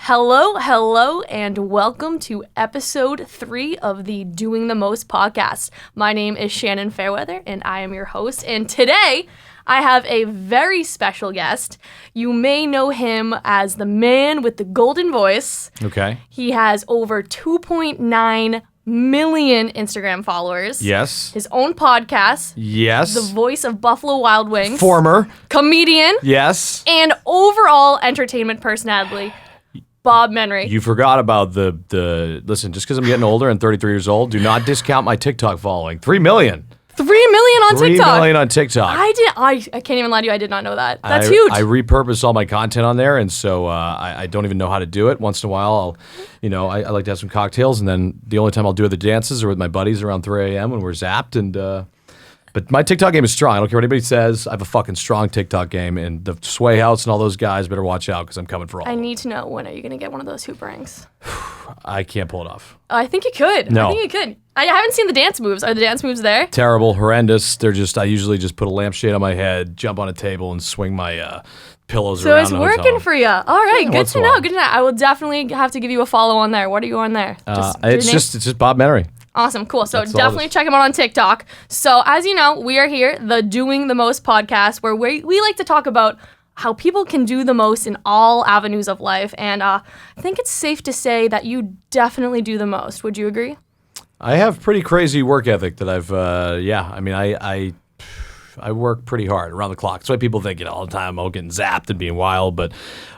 Hello, and welcome to episode 3 of the Doing the Most podcast. My name is Shannon Fairweather, and I am your host. And today, I have a very special guest. You may know him as the man with the golden voice. Okay. He has over 2.9 million Instagram followers. Yes. His own podcast. Yes. The voice of Buffalo Wild Wings. Former. Comedian. Yes. And overall entertainment personality. Bob Menery. You forgot about the listen, just because I'm getting older and 33 years old, do not discount my TikTok following. 3 million. 3 million on 3 TikTok. 3 million on TikTok. I can't even lie to you, I did not know that. That's huge. I repurpose all my content on there, and so I don't even know how to do it. Once in a while, I like to have some cocktails, and then the only time I'll do the dances are with my buddies around 3 a.m. when we're zapped, and but my TikTok game is strong. I don't care what anybody says. I have a fucking strong TikTok game, and the Sway House and all those guys better watch out because I'm coming for all. I of them. need to know, when are you going to get one of those hoop rings? I can't pull it off. I think you could. No. I think you could. I haven't seen the dance moves. Are the dance moves there? Terrible, horrendous. I usually just put a lampshade on my head, jump on a table, and swing my pillows So around. it's in a working hotel. for you. All right, Yeah, good once to in a know. while. Good to know. I will definitely have to give you a follow on there. What are you on there? It's just Bob Menery. Awesome, cool. So That's all it definitely is. check him out on TikTok. So as you know, we are here, the Doing the Most podcast, where we like to talk about how people can do the most in all avenues of life. And I think it's safe to say that you definitely do the most. Would you agree? I have pretty crazy work ethic that I've, I work pretty hard around the clock. That's why people think, all the time I'm getting zapped and being wild. But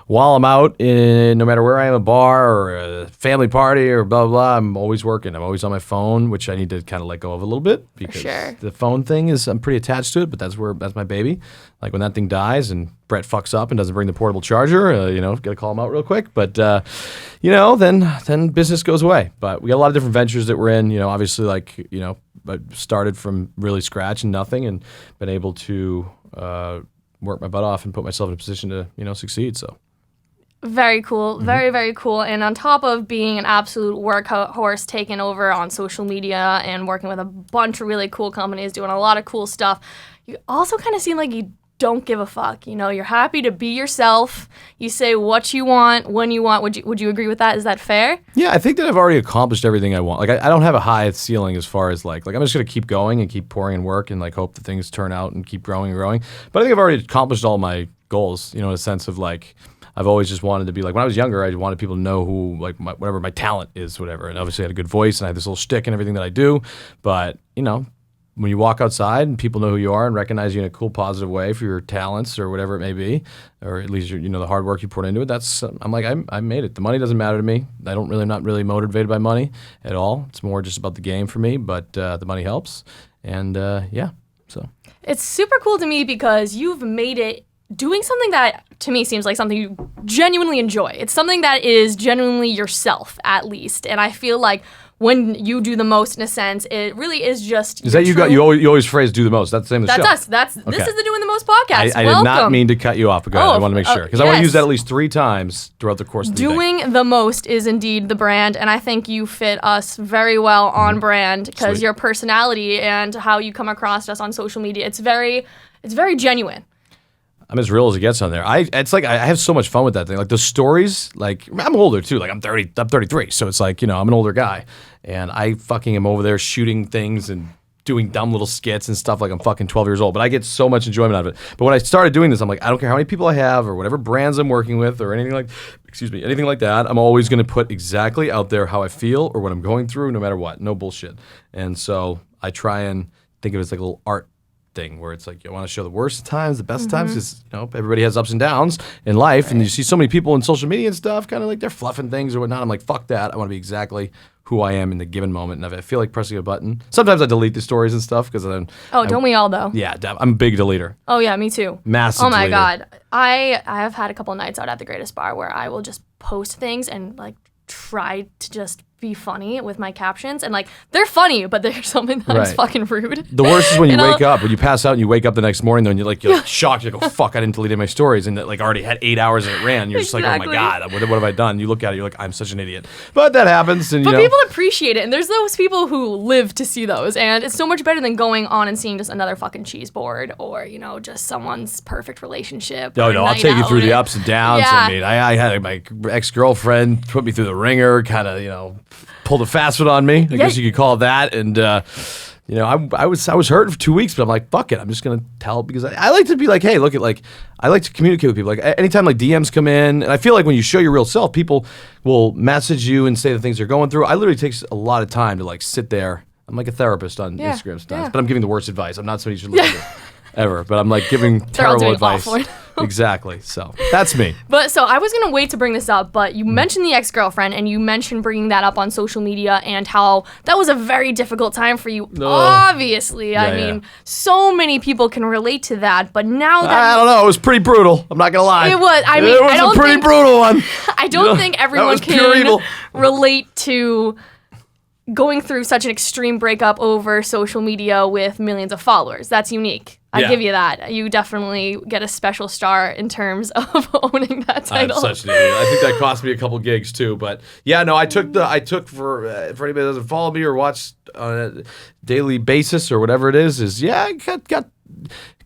while I'm out, no matter where I am, a bar or a family party or blah, blah, blah, I'm always working. I'm always on my phone, which I need to kind of let go of a little bit because sure. the phone thing I'm pretty attached to it, but that's my baby. Like when that thing dies and Brett fucks up and doesn't bring the portable charger, got to call him out real quick. But, then business goes away. But we got a lot of different ventures that we're in, obviously I started from really scratch and nothing and been able to work my butt off and put myself in a position to, succeed. So. Very cool. Very, very cool. And on top of being an absolute workhorse, taking over on social media and working with a bunch of really cool companies, doing a lot of cool stuff, you also kind of seem like you don't give a fuck. You're happy to be yourself. You say what you want, when you want. Would you agree with that? Is that fair? Yeah, I think that I've already accomplished everything I want. Like, I don't have a high ceiling as far as like I'm just going to keep going and keep pouring in work and hope that things turn out and keep growing and growing. But I think I've already accomplished all my goals, in a sense of I've always just wanted to be when I was younger, I wanted people to know who whatever my talent is, whatever. And obviously I had a good voice and I had this little shtick and everything that I do. But, when you walk outside and people know who you are and recognize you in a cool, positive way for your talents or whatever it may be, or at least the hard work you put into it, I made it. The money doesn't matter to me. I'm not really motivated by money at all. It's more just about the game for me, but the money helps. And so. It's super cool to me because you've made it doing something that to me seems like something you genuinely enjoy. It's something that is genuinely yourself, at least. And I feel like when you do the most, in a sense, it really is just. Is that you always phrase do the most? That's the same as the show. That's us. This is the Doing the Most podcast. I did not mean to cut you off, but go ahead. I want to make sure because I want to use that at least 3 times throughout the course of the day. Doing the most is indeed the brand, and I think you fit us very well on brand because your personality and how you come across us on social media, it's very genuine. I'm as real as it gets on there. I have so much fun with that thing. Like the stories, I'm older too. I'm 33, so it's I'm an older guy, and I fucking am over there shooting things and doing dumb little skits and stuff like I'm fucking 12 years old. But I get so much enjoyment out of it. But when I started doing this, I'm I don't care how many people I have or whatever brands I'm working with or anything like that. I'm always going to put exactly out there how I feel or what I'm going through, no matter what. No bullshit. And so I try and think of it as a little art thing where it's you want to show the worst times, the best times, because everybody has ups and downs in life, and you see so many people in social media and stuff, kind of they're fluffing things or whatnot. I'm fuck that. I want to be exactly who I am in the given moment, and if I feel like pressing a button, sometimes I delete the stories and stuff because don't we all though? Yeah, I'm a big deleter. Oh yeah, me too. Massive. Oh my deleter. God, I have had a couple nights out at the Greatest Bar where I will just post things and try to just be funny with my captions, and like they're funny, but they're something that is fucking rude. The worst is when you wake up, when you pass out and you wake up the next morning, though, and you're like shocked. You go, fuck, I didn't delete any of my stories, and that like already had 8 hours and it ran. You're just like, oh my god, what have I done? You look at it, you're like, I'm such an idiot. But that happens, and but people appreciate it, and there's those people who live to see those, and it's so much better than going on and seeing just another fucking cheese board or just someone's perfect relationship. No, I'll take you through the ups and downs. Yeah. I mean, I had my ex-girlfriend put me through the ringer, kind of pulled a fast one on me. I guess you could call it that. And I was hurt for 2 weeks, but I'm like, fuck it. I'm just gonna tell, because I like to be like, hey, look at, like, I like to communicate with people. Like anytime like DMs come in, and I feel like when you show your real self, people will message you and say the things they're going through. I literally takes a lot of time to like sit there. I'm like a therapist on Instagram sometimes, but I'm giving the worst advice. I'm not somebody you should listen to ever, but I'm like giving terrible advice. Exactly. So that's me. But so I was going to wait to bring this up, but you mentioned the ex-girlfriend, and you mentioned bringing that up on social media and how that was a very difficult time for you. Obviously. I mean, so many people can relate to that, but now that I don't know, it was pretty brutal. I'm not going to lie. It was. I mean, it was a pretty brutal one. I don't think everyone can relate to going through such an extreme breakup over social media with millions of followers. That's unique. I give you that. You definitely get a special star in terms of owning that title. I'm such an idiot. I think that cost me a couple gigs too. But yeah, no, I took for anybody that doesn't follow me or watch on a daily basis or whatever it is I got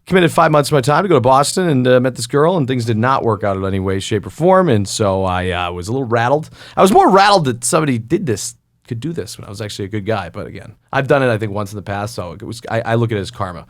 committed 5 months of my time to go to Boston and met this girl, and things did not work out in any way, shape, or form. And so I was a little rattled. I was more rattled that somebody could do this when I was actually a good guy. But again, I've done it I think once in the past, so I look at it as karma.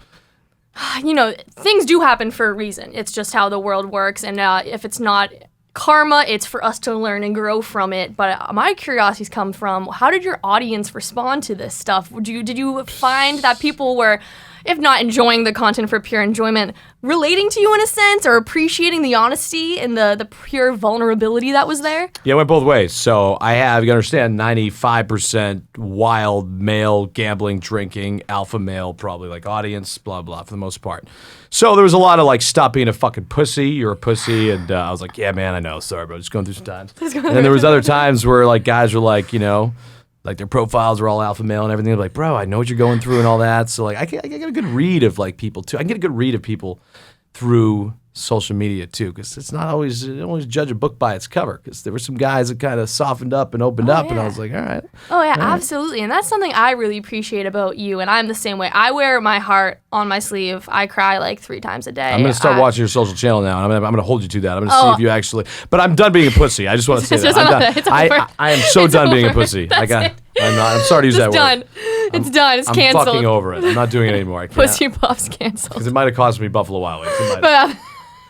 Things do happen for a reason. It's just how the world works, and if it's not karma, it's for us to learn and grow from it. But my curiosities come from, how did your audience respond to this stuff? Did you find that people were, if not enjoying the content for pure enjoyment, relating to you in a sense, or appreciating the honesty and the pure vulnerability that was there? Yeah, it went both ways. So I have, you understand, 95% wild male, gambling, drinking, alpha male, probably like audience, blah, blah, for the most part. So there was a lot of like, stop being a fucking pussy, you're a pussy. And I was like, yeah, man, I know, sorry, bro, just going through some times. And then there was other times where like guys were like, like their profiles were all alpha male and everything. They're like, bro, I know what you're going through and all that. So like, I get a good read of like people too. I can get a good read of people through social media too, because it's not always, you don't always judge a book by its cover, because there were some guys that kind of softened up and opened up, and I was like, all right. Oh yeah, absolutely. And that's something I really appreciate about you, and I'm the same way. I wear my heart on my sleeve. I cry like 3 times a day. I'm going to start watching your social channel now, and I'm going to hold you to that. I'm going to see if you actually, but I'm done being a pussy. I just want to say that. I am so done being a pussy. I'm sorry to use that word. It's done. It's canceled. I'm fucking over it. I'm not doing it anymore. I can't. Pussy Pop's canceled. Because it might have cost me Buffalo Wild Wings.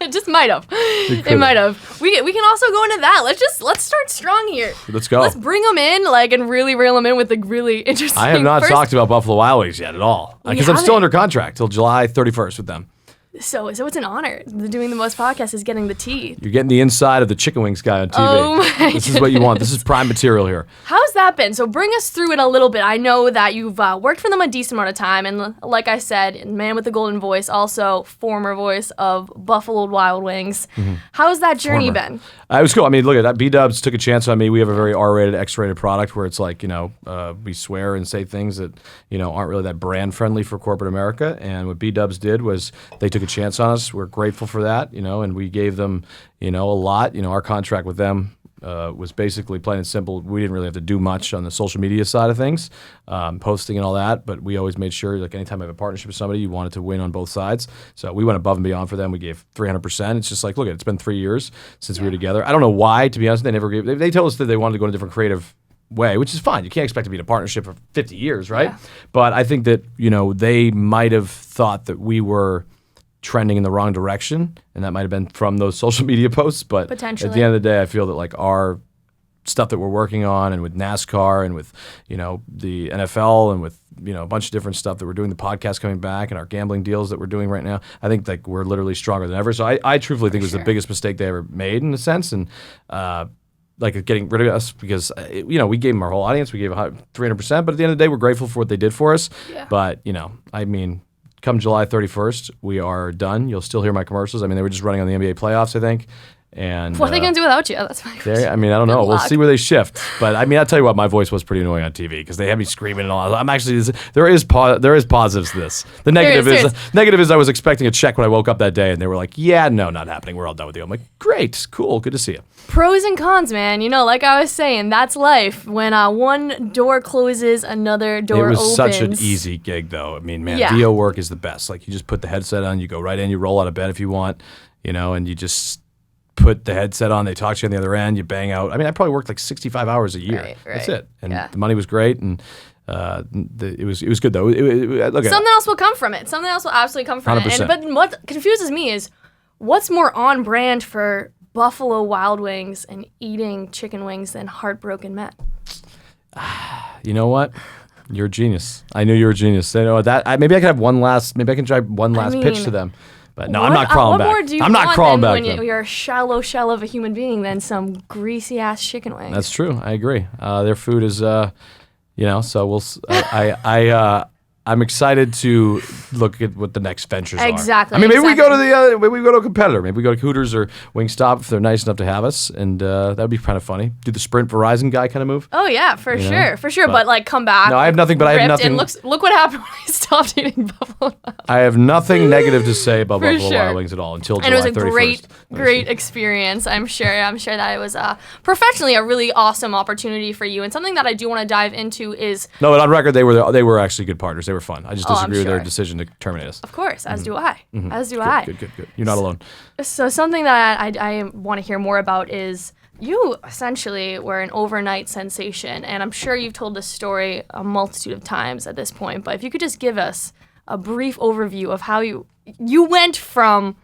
It just might have. It might have. We can also go into that. Let's start strong here. Let's go. Let's bring them in, and really reel them in with the really interesting. I have not talked about Buffalo Wild Wings yet at all, because I'm still under contract till July 31st with them. So it's an honor. Doing the most podcast is getting the tea. You're getting the inside of the chicken wings guy on TV. Oh my This is what you want. This is prime material here. How's that been? So bring us through it a little bit. I know that you've worked for them a decent amount of time, and like I said, man with the golden voice, also former voice of Buffalo Wild Wings. Mm-hmm. How's that journey been? It was cool. I mean, look at that. B-Dubs took a chance on me. We have a very R-rated, X-rated product where it's like, we swear and say things that, aren't really that brand friendly for corporate America. And what B-Dubs did was they took a chance on us. We're grateful for that, and we gave them, a lot. Our contract with them was basically plain and simple. We didn't really have to do much on the social media side of things, posting and all that, but we always made sure, like anytime I have a partnership with somebody, you wanted to win on both sides. So we went above and beyond for them. We gave 300%. It's just like, look, it's been 3 years since we were together. I don't know why, to be honest. They told us that they wanted to go in a different creative way, which is fine. You can't expect to be in a partnership for 50 years, right? Yeah. But I think that, they might have thought that we were trending in the wrong direction, and that might have been from those social media posts. But at the end of the day, I feel that like our stuff that we're working on, and with NASCAR, and with the NFL, and with a bunch of different stuff that we're doing, the podcast coming back, and our gambling deals that we're doing right now, I think like we're literally stronger than ever. So I truthfully think it was the biggest mistake they ever made in a sense, and like getting rid of us, because we gave them our whole audience, we gave 300%, but at the end of the day, we're grateful for what they did for us. Yeah. But I mean, come July 31st, we are done. You'll still hear my commercials. I mean, they were just running on the NBA playoffs, I think. And What are they going to do without you? That's my question. I don't know. Good We'll luck. see where they shift. But I'll tell you what, my voice was pretty annoying on TV because they had me screaming and all. I'm actually there is positives to this. The negative is I was expecting a check when I woke up that day, and they were like, "Yeah, no, not happening. We're all done with you." I'm like, "Great, cool, good to see you." Pros and cons, man. Like I was saying, that's life. When one door closes, another door opens. It was such an easy gig, though. Man, VO work is the best. Like, you just put the headset on, you go right in, you roll out of bed if you want, and you just put the headset on, they talk to you on the other end, you bang out. I probably worked like 65 hours a year. Right. That's it. And the money was great, and it was good, though. Something else will come from it. Something else will absolutely come from 100%. it. But what confuses me is what's more on brand for Buffalo Wild Wings and eating chicken wings than Heartbroken Men? You know what? You're a genius. I knew you were a genius. Maybe I can have one last. Maybe I can try one last pitch to them. But no, I'm not crawling back. What more do you I'm not want crawling than back. when you're a shallow shell of a human being than some greasy ass chicken wings? That's true. I agree. Their food is, so we'll. I'm excited to look at what the next ventures are. Exactly. Maybe we go to maybe we go to a competitor. Maybe we go to Hooters or Wingstop if they're nice enough to have us, and that would be kind of funny. Do the Sprint Verizon guy kind of move. Oh yeah, for sure. But like, come back. No, I have nothing. But I have nothing. And look what happened when I stopped eating Buffalo Wild Wings. I have nothing negative to say about Buffalo sure. Wild Wings at all until July 31st. And it was a great experience. I'm sure that it was professionally a really awesome opportunity for you, and something that I do want to dive into is. No, but on record, they were actually good partners. They were fun. I just disagree with their sure. decision to terminate us. Of course, as do I. As do Good, I. Good. You're not alone. So something that I want to hear more about is you essentially were an overnight sensation, and I'm sure you've told this story a multitude of times at this point, but if you could just give us a brief overview of how you went from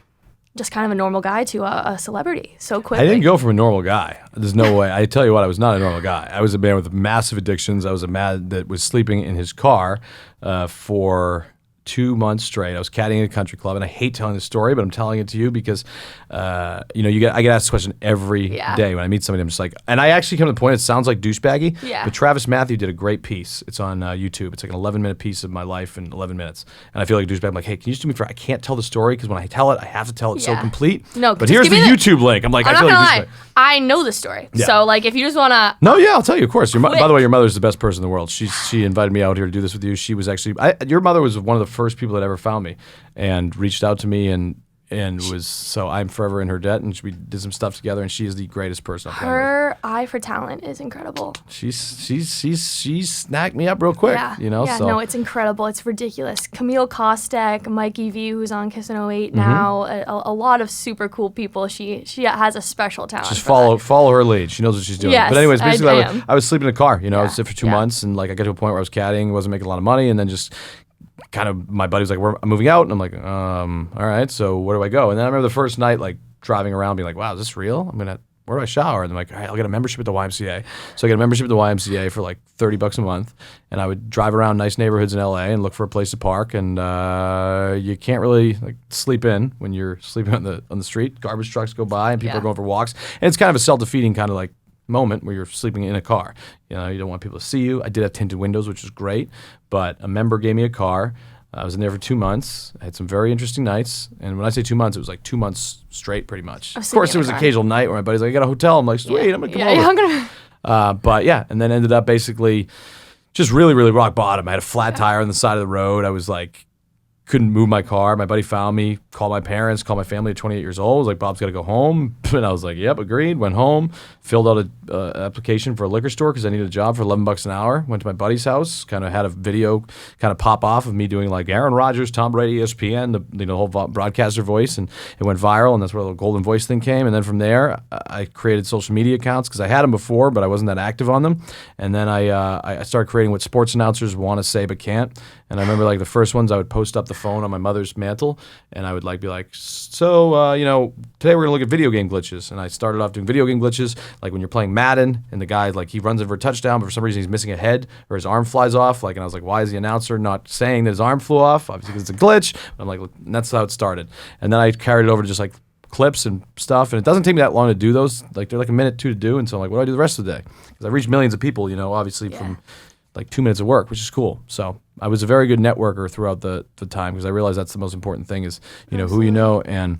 just kind of a normal guy to a celebrity so quickly. I didn't go from a normal guy. There's no way. I tell you what, I was not a normal guy. I was a man with massive addictions. I was a man that was sleeping in his car for 2 months straight. I was caddying at a country club, and I hate telling this story, but I'm telling it to you because, I get asked this question every day when I meet somebody. I'm just like, and I actually come to the point, it sounds like douchebaggy, but Travis Matthew did a great piece. It's on YouTube. It's like an 11-minute piece of my life in 11 minutes. And I feel like a douchebag. I'm like, hey, can you just do me a favor? I can't tell the story because when I tell it, I have to tell it so complete. No, but here's the YouTube link. I'm like, I'm I feel not like gonna lie. I know the story. Yeah. So like, if you just want to. No, yeah, I'll tell you, of course. By the way, your mother's the best person in the world. She invited me out here to do this with you. She was actually, your mother was one of the first people that ever found me and reached out to me and was, so I'm forever in her debt, and we did some stuff together, and she is the greatest person. Her eye for talent is incredible. She snagged me up real quick, so. No, it's incredible. It's ridiculous. Camille Kostek, Mikey V, who's on Kiss 108 now, a lot of super cool people. She has a special talent. Just follow her lead. She knows what she's doing. Yes, but anyways, basically, I was sleeping in a car. I was there for 2 months, and like I got to a point where I was caddying, wasn't making a lot of money, and then just kind of my buddy was like, I'm moving out, and I'm like, all right, so where do I go? And then I remember the first night, like driving around, being like, wow, is this real? Where do I shower? And I'm like, all right, I'll get a membership at the YMCA. So I got a membership at the YMCA for like $30 a month, and I would drive around nice neighborhoods in LA and look for a place to park. And you can't really like sleep in when you're sleeping on the street. Garbage trucks go by, and people are going for walks, and it's kind of a self-defeating kind of like moment where you're sleeping in a car. You don't want people to see you. I did have tinted windows, which was great, but a member gave me a car. I was in there for 2 months. I had some very interesting nights, and when I say 2 months, it was like 2 months straight, pretty much. Of course, there was an occasional night where my buddy's like, I got a hotel. I'm like, sweet, I'm gonna come over. But yeah, and then ended up basically just really, really rock bottom. I had a flat tire on the side of the road. I was like, couldn't move my car. My buddy found me, called my parents, called my family at 28 years old. Was like, Bob's got to go home. And I was like, yep, agreed. Went home, filled out an application for a liquor store because I needed a job for $11 an hour. Went to my buddy's house, kind of had a video kind of pop off of me doing like Aaron Rodgers, Tom Brady, ESPN, the whole broadcaster voice. And it went viral, and that's where the golden voice thing came. And then from there, I created social media accounts because I had them before, but I wasn't that active on them. And then I started creating what sports announcers want to say but can't. And I remember like the first ones, I would post up the phone on my mother's mantle, and I would like be like, so today we're gonna look at video game glitches. And I started off doing video game glitches, like when you're playing Madden and the guy like he runs in for a touchdown, but for some reason he's missing a head or his arm flies off. Like, and I was like, why is the announcer not saying that his arm flew off? Obviously because it's a glitch. But I'm like, and that's how it started. And then I carried it over to just like clips and stuff, and it doesn't take me that long to do those. Like they're like a minute, 2 to do, and so I'm like, what do I do the rest of the day? Because I reach millions of people, obviously from like 2 minutes of work, which is cool. So I was a very good networker throughout the time because I realized that's the most important thing is, who you know. And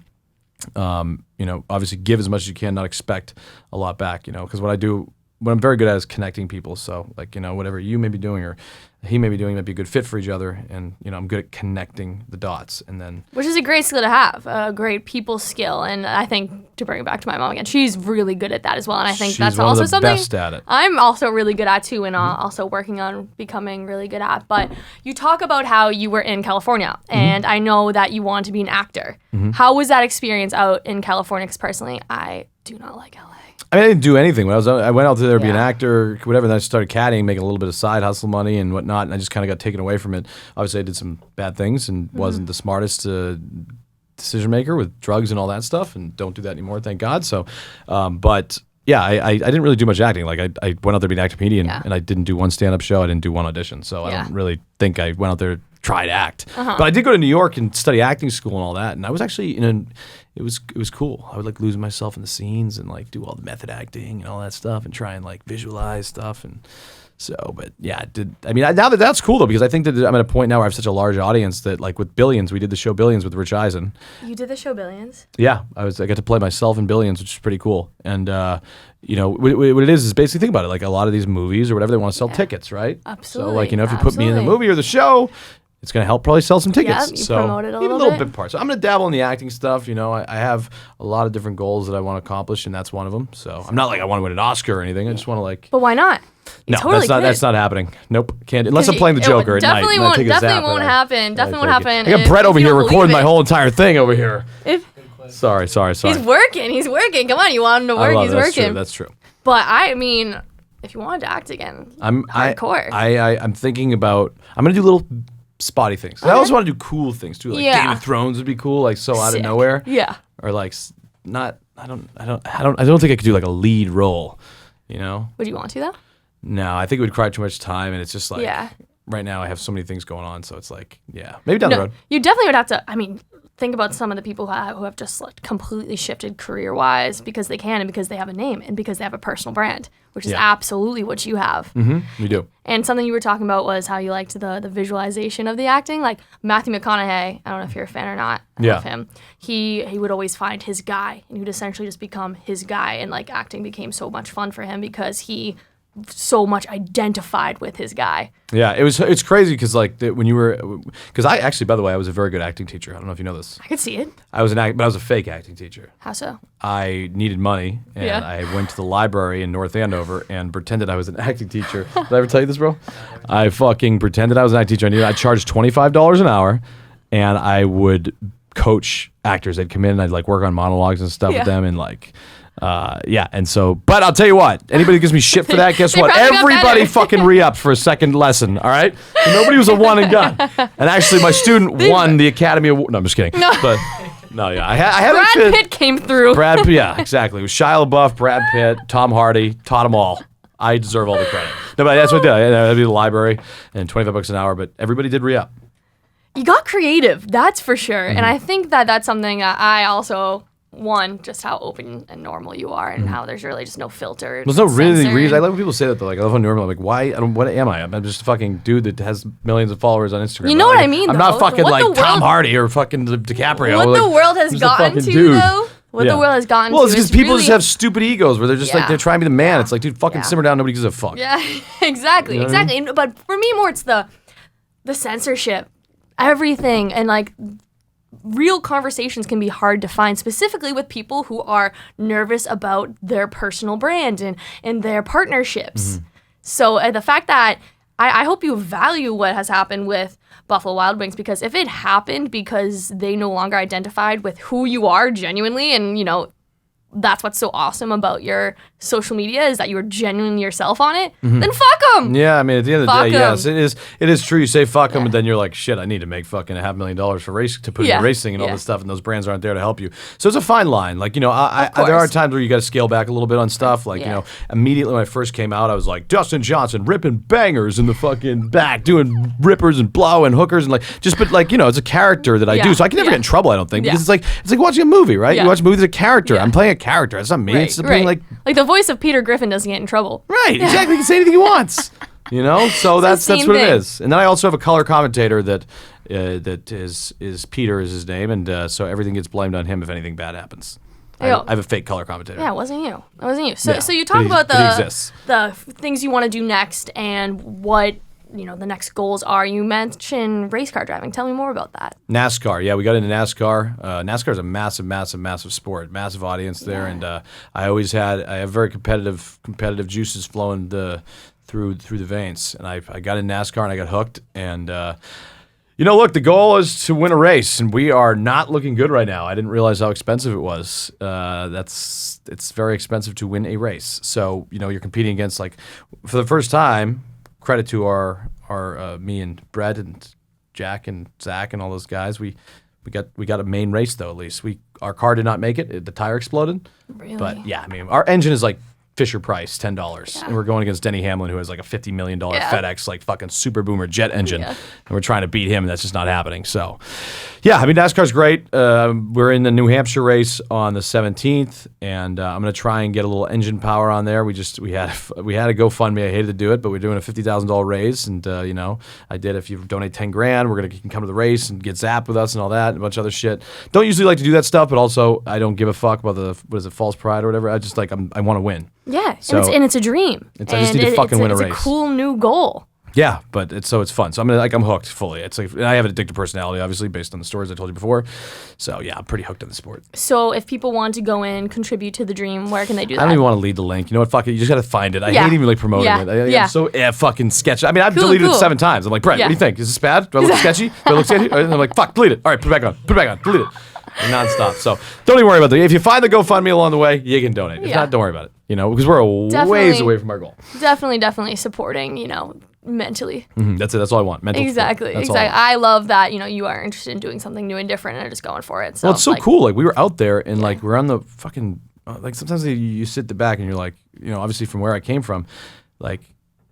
Obviously give as much as you can, not expect a lot back, because what I'm very good at is connecting people. So like, whatever you may be doing or he may be doing might be a good fit for each other. And, I'm good at connecting the dots. And then, which is a great skill to have, a great people skill. And I think, to bring it back to my mom again, she's really good at that as well. And I think that's one also of the something best at it. I'm also really good at too, and also working on becoming really good at. But you talk about how you were in California, and I know that you want to be an actor. How was that experience out in California? Because personally, I do not like LA. I mean, I didn't do anything. When I went out there to be an Yeah. actor, whatever, and then I started caddying, making a little bit of side hustle money and whatnot, and I just kind of got taken away from it. Obviously, I did some bad things and wasn't the smartest decision maker with drugs and all that stuff, and don't do that anymore, thank God. So, but yeah, I didn't really do much acting. Like I went out there to be an actor comedian, and I didn't do one stand-up show. I didn't do one audition. So I don't really think I went out there to try to act. But I did go to New York and study acting school and all that, and I was actually it was cool. I would like lose myself in the scenes and like do all the method acting and all that stuff and try and like visualize stuff. And so, but yeah, now that's cool though, because I think that I'm at a point now where I have such a large audience that like with Billions, we did the show Billions with Rich Eisen. You did the show Billions? Yeah, I got to play myself in Billions, which is pretty cool. And what it is basically, think about it, like a lot of these movies or whatever, they want to sell tickets, right? Absolutely. So like, if you put me in the movie or the show, it's going to help probably sell some tickets. Yeah, you so promote it a even little bit part. So I'm going to dabble in the acting stuff. I have a lot of different goals that I want to accomplish, and that's one of them. So I'm not like I want to win an Oscar or anything. I just want to like. But why not? You No, totally that's not happening. Nope, can't. Unless I'm playing the Joker at night. Definitely won't. Definitely won't happen. Definitely won't happen. I got Brett over here recording my whole entire thing over here. Sorry. He's working. Come on, you want him to work. He's working. That's true. But I mean, if you wanted to act again, hardcore. I'm thinking about. I'm gonna do little spotty things. I also want to do cool things too. Like Game of Thrones would be cool. Like so out of nowhere. Yeah. Or like not. I don't think I could do like a lead role. Would you want to though? No, I think it would require too much time, and it's just like right now I have so many things going on, so it's like maybe down the road. You definitely would have to. I mean, think about some of the people who have just like completely shifted career-wise because they can and because they have a name and because they have a personal brand, which is absolutely what you have. We do. And something you were talking about was how you liked the visualization of the acting. Like Matthew McConaughey, I don't know if you're a fan or not of him. He would always find his guy, and he would essentially just become his guy, and like acting became so much fun for him because he so much identified with his guy. Yeah, it's crazy because when you were, because I actually, by the way, I was a very good acting teacher. I don't know if you know this. I could see it. I was but I was a fake acting teacher. How so? I needed money, and I went to the library in North Andover and pretended I was an acting teacher. Did I ever tell you this, bro? I fucking pretended I was an acting teacher. I charged $25 an hour, and I would coach actors. They'd come in, and I'd like work on monologues and stuff with them, and like. And so, but I'll tell you what, anybody who gives me shit for that, guess what? Everybody fucking re-upped for a second lesson, all right? So nobody was a one and done. And actually, my student won the Academy Award. No, I'm just kidding. No. But, no, yeah. I had Brad Pitt came through. Yeah, exactly. It was Shia LaBeouf, Brad Pitt, Tom Hardy, taught them all. I deserve all the credit. No, but that's what I did. I'd be the library and $25 an hour, but everybody did re-up. You got creative, that's for sure. And I think that's something that I also... One, just how open and normal you are, and how there's really just no filter. There's no really reason. I love when people say that though. Like I love how normal. I'm like, why? What am I? I'm just a fucking dude that has millions of followers on Instagram. You know what I mean? I'm not fucking like Tom Hardy or fucking DiCaprio. What the world has gotten to though. What the world has gotten to. Well, it's because people just have stupid egos where they're just like they're trying to be the man. It's like, dude, fucking simmer down. Nobody gives a fuck. Yeah, exactly, you know exactly. I mean? But for me, more it's the censorship, everything, and like. Real conversations can be hard to find, specifically with people who are nervous about their personal brand and their partnerships. So the fact that I hope you value what has happened with Buffalo Wild Wings, because if it happened because they no longer identified with who you are genuinely, and that's what's so awesome about your social media is that you're genuinely yourself on it, then fuck them. Yeah, I mean, at the end of the day, yes, it is true. You say fuck them, but then you're like, shit, I need to make fucking $500,000 for race to put into racing and all this stuff, and those brands aren't there to help you. So it's a fine line. Like, there are times where you got to scale back a little bit on stuff. Like, immediately when I first came out, I was like, Dustin Johnson ripping bangers in the fucking back, doing rippers and blow and hookers and it's a character that I do, so I can never get in trouble, I don't think, because it's like watching a movie, right? You watch a movie with a character. I'm playing a character. It's not me. It's being like the voice of Peter Griffin doesn't get in trouble. Right, exactly. He can say anything he wants. So that's what it is. And then I also have a color commentator that that is Peter is his name, and so everything gets blamed on him if anything bad happens. I Yo. have a fake color commentator. Yeah, it wasn't you. It wasn't you. So, Yeah, so you but talk he- about but he exists. the things you want to do next and what the next goals are. You mentioned race car driving. Tell me more about that. NASCAR, yeah, we got into NASCAR. NASCAR is a massive, massive, massive sport, massive audience there, and I have very competitive juices flowing through the veins, and I got in NASCAR and I got hooked, and look, the goal is to win a race, and we are not looking good right now. I didn't realize how expensive it was. It's very expensive to win a race, so you're competing against, like, for the first time. Credit to our me and Brett and Jack and Zach and all those guys. We got a main race though. At least our car did not make it. The tire exploded. Really? But yeah, I mean our engine is like Fisher Price, $10, and we're going against Denny Hamlin, who has like a $50 million FedEx like fucking super boomer jet engine, and we're trying to beat him, and that's just not happening. So, yeah, I mean NASCAR's great. We're in the New Hampshire race on the 17th, and I'm gonna try and get a little engine power on there. We had a GoFundMe. I hated to do it, but we're doing a $50,000 raise, and I did. If you donate $10,000, you can come to the race and get zapped with us and all that, and a bunch of other shit. Don't usually like to do that stuff, but also I don't give a fuck about false pride or whatever. I just I want to win. Yeah, So- and it's a dream. I just need to fucking win a race. It's a cool new goal. Yeah, but it's fun. So I'm hooked fully. It's like, and I have an addictive personality, obviously, based on the stories I told you before. So yeah, I'm pretty hooked on the sport. So if people want to go in, contribute to the dream, where can they do that? I don't even want to lead the link. You know what? Fuck it. You just got to find it. I Yeah. hate even like promoting Yeah. it. Yeah. I'm so fucking sketchy. I mean, I've Cool, deleted cool. it 7 times. I'm like, Brett, Yeah. what do you think? Is this bad? Do I look sketchy? Do I look sketchy? And I'm like, fuck, delete it. All right, put it back on. Put it back on. Delete it. Nonstop. So don't even worry about that. If you find the GoFundMe along the way, you can donate. If Yeah. not, don't worry about it. Because we're a ways Definitely. away from our goal. Definitely supporting, mentally. That's it. That's all I want. Mental support. Exactly. That's all I want. I love that, you are interested in doing something new and different and are just going for it. So Well, it's so cool. Like we were out there and like we're on the fucking like sometimes you sit the back and you're like, obviously from where I came from, like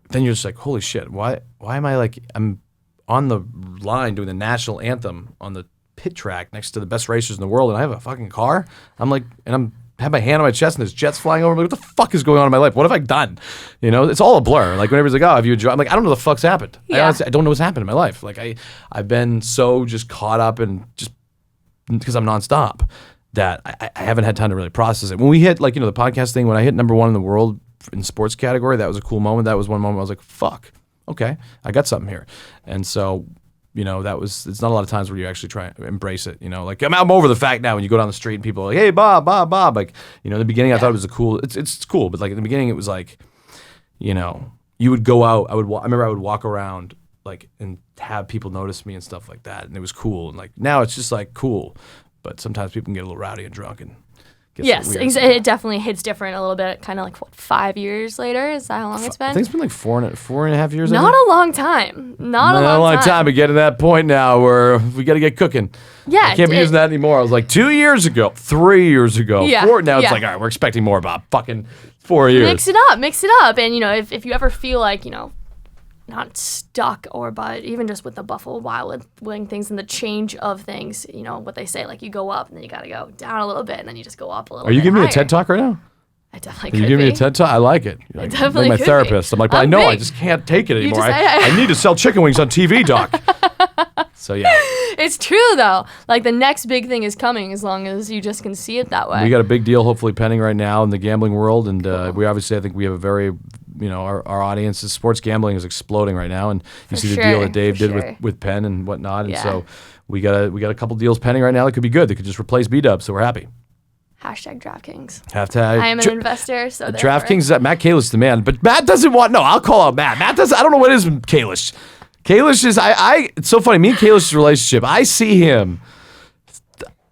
then you're just like, holy shit, why am I like I'm on the line doing the national anthem on the pit track next to the best racers in the world and I have a fucking car? I'm like, and I'm have my hand on my chest and there's jets flying over. I'm like, what the fuck is going on in my life? What have I done? It's all a blur. Like whenever it's like, oh, have you enjoyed? I'm like, I don't know what the fuck's happened. Yeah. I don't know what's happened in my life. Like I've been so just caught up and just because I'm nonstop that I haven't had time to really process it. When we hit the podcast thing, when I hit #1 in the world in sports category, that was a cool moment. That was one moment I was like, fuck, okay, I got something here. And so, it's not a lot of times where you actually try and embrace it. Like I'm over the fact now when you go down the street and people are like, hey, Bob. Like, in the beginning I thought it was it's cool. But like in the beginning it was like, you would go out, I remember I would walk around like and have people notice me and stuff like that. And it was cool. And like now it's just like cool. But sometimes people can get a little rowdy and drunk and get yes, weird. it definitely hits different a little bit. Kind of like 5 years later. Is that how long it's been? I think it's been like four and a half years. Not a long time. Not a long time. But getting to that point now where we got to get cooking. Yeah, I can't be using that anymore. I was like 2 years ago, 3 years ago, Yeah, 4. Now it's yeah. like, all right, we're expecting more, Bob. Fucking 4 years. Mix it up. And if you ever feel like not stuck but even just with the Buffalo Wild Wing things and the change of things, what they say, like you go up and then you got to go down a little bit and then you just go up a little bit. Are you giving me a higher. TED Talk right now? I definitely Are could you giving be. me a TED Talk? I like it. You're like, definitely like my could therapist. be. I'm like, but I I'm know I big. just can't take it anymore. just- I need to sell chicken wings on TV, Doc. So yeah, It's true though. Like the next big thing is coming as long as you just can see it that way. we got a big deal hopefully pending right now in the gambling world, and we obviously I think we have a very our audience is sports gambling is exploding right now, and you see the deal that Dave did with Penn and whatnot, and so we got a couple deals pending right now that could be good. That could just replace B-Dub, so we're happy. #DraftKings. I am an investor, so DraftKings. Matt Kalish the man, but Matt doesn't want. No, I'll call out Matt. Matt does. I don't know what it is with Kalish. Kalish is. It's so funny. Me and Kalish's relationship. I see him.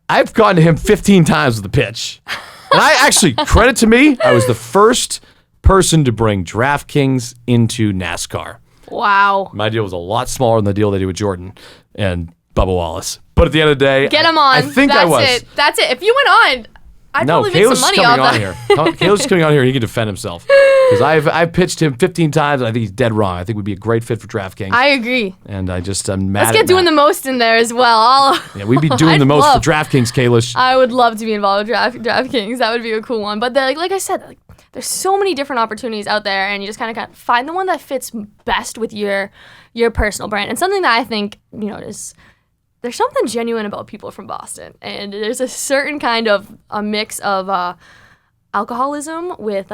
I've gone to him 15 times with the pitch, and I actually credit to me. I was the first person to bring DraftKings into NASCAR. Wow. My deal was a lot smaller than the deal they did with Jordan and Bubba Wallace. But at the end of the day, Get him on. I think That's I was. it. That's it. If you went on, I'd No, probably make Caleb's some money coming off on that. here. Caleb's coming on here. He can defend himself because I've pitched him 15 times. And I think he's dead wrong. I think we'd be a great fit for DraftKings. I agree. And I'm mad. Let's get doing the most in there as well. Yeah, we'd be doing the most for DraftKings, Kalish. I would love to be involved with DraftKings. That would be a cool one. But like I said, there's so many different opportunities out there, and you just kind of find the one that fits best with your personal brand. And something that I think is there's something genuine about people from Boston, and there's a certain kind of a mix of alcoholism with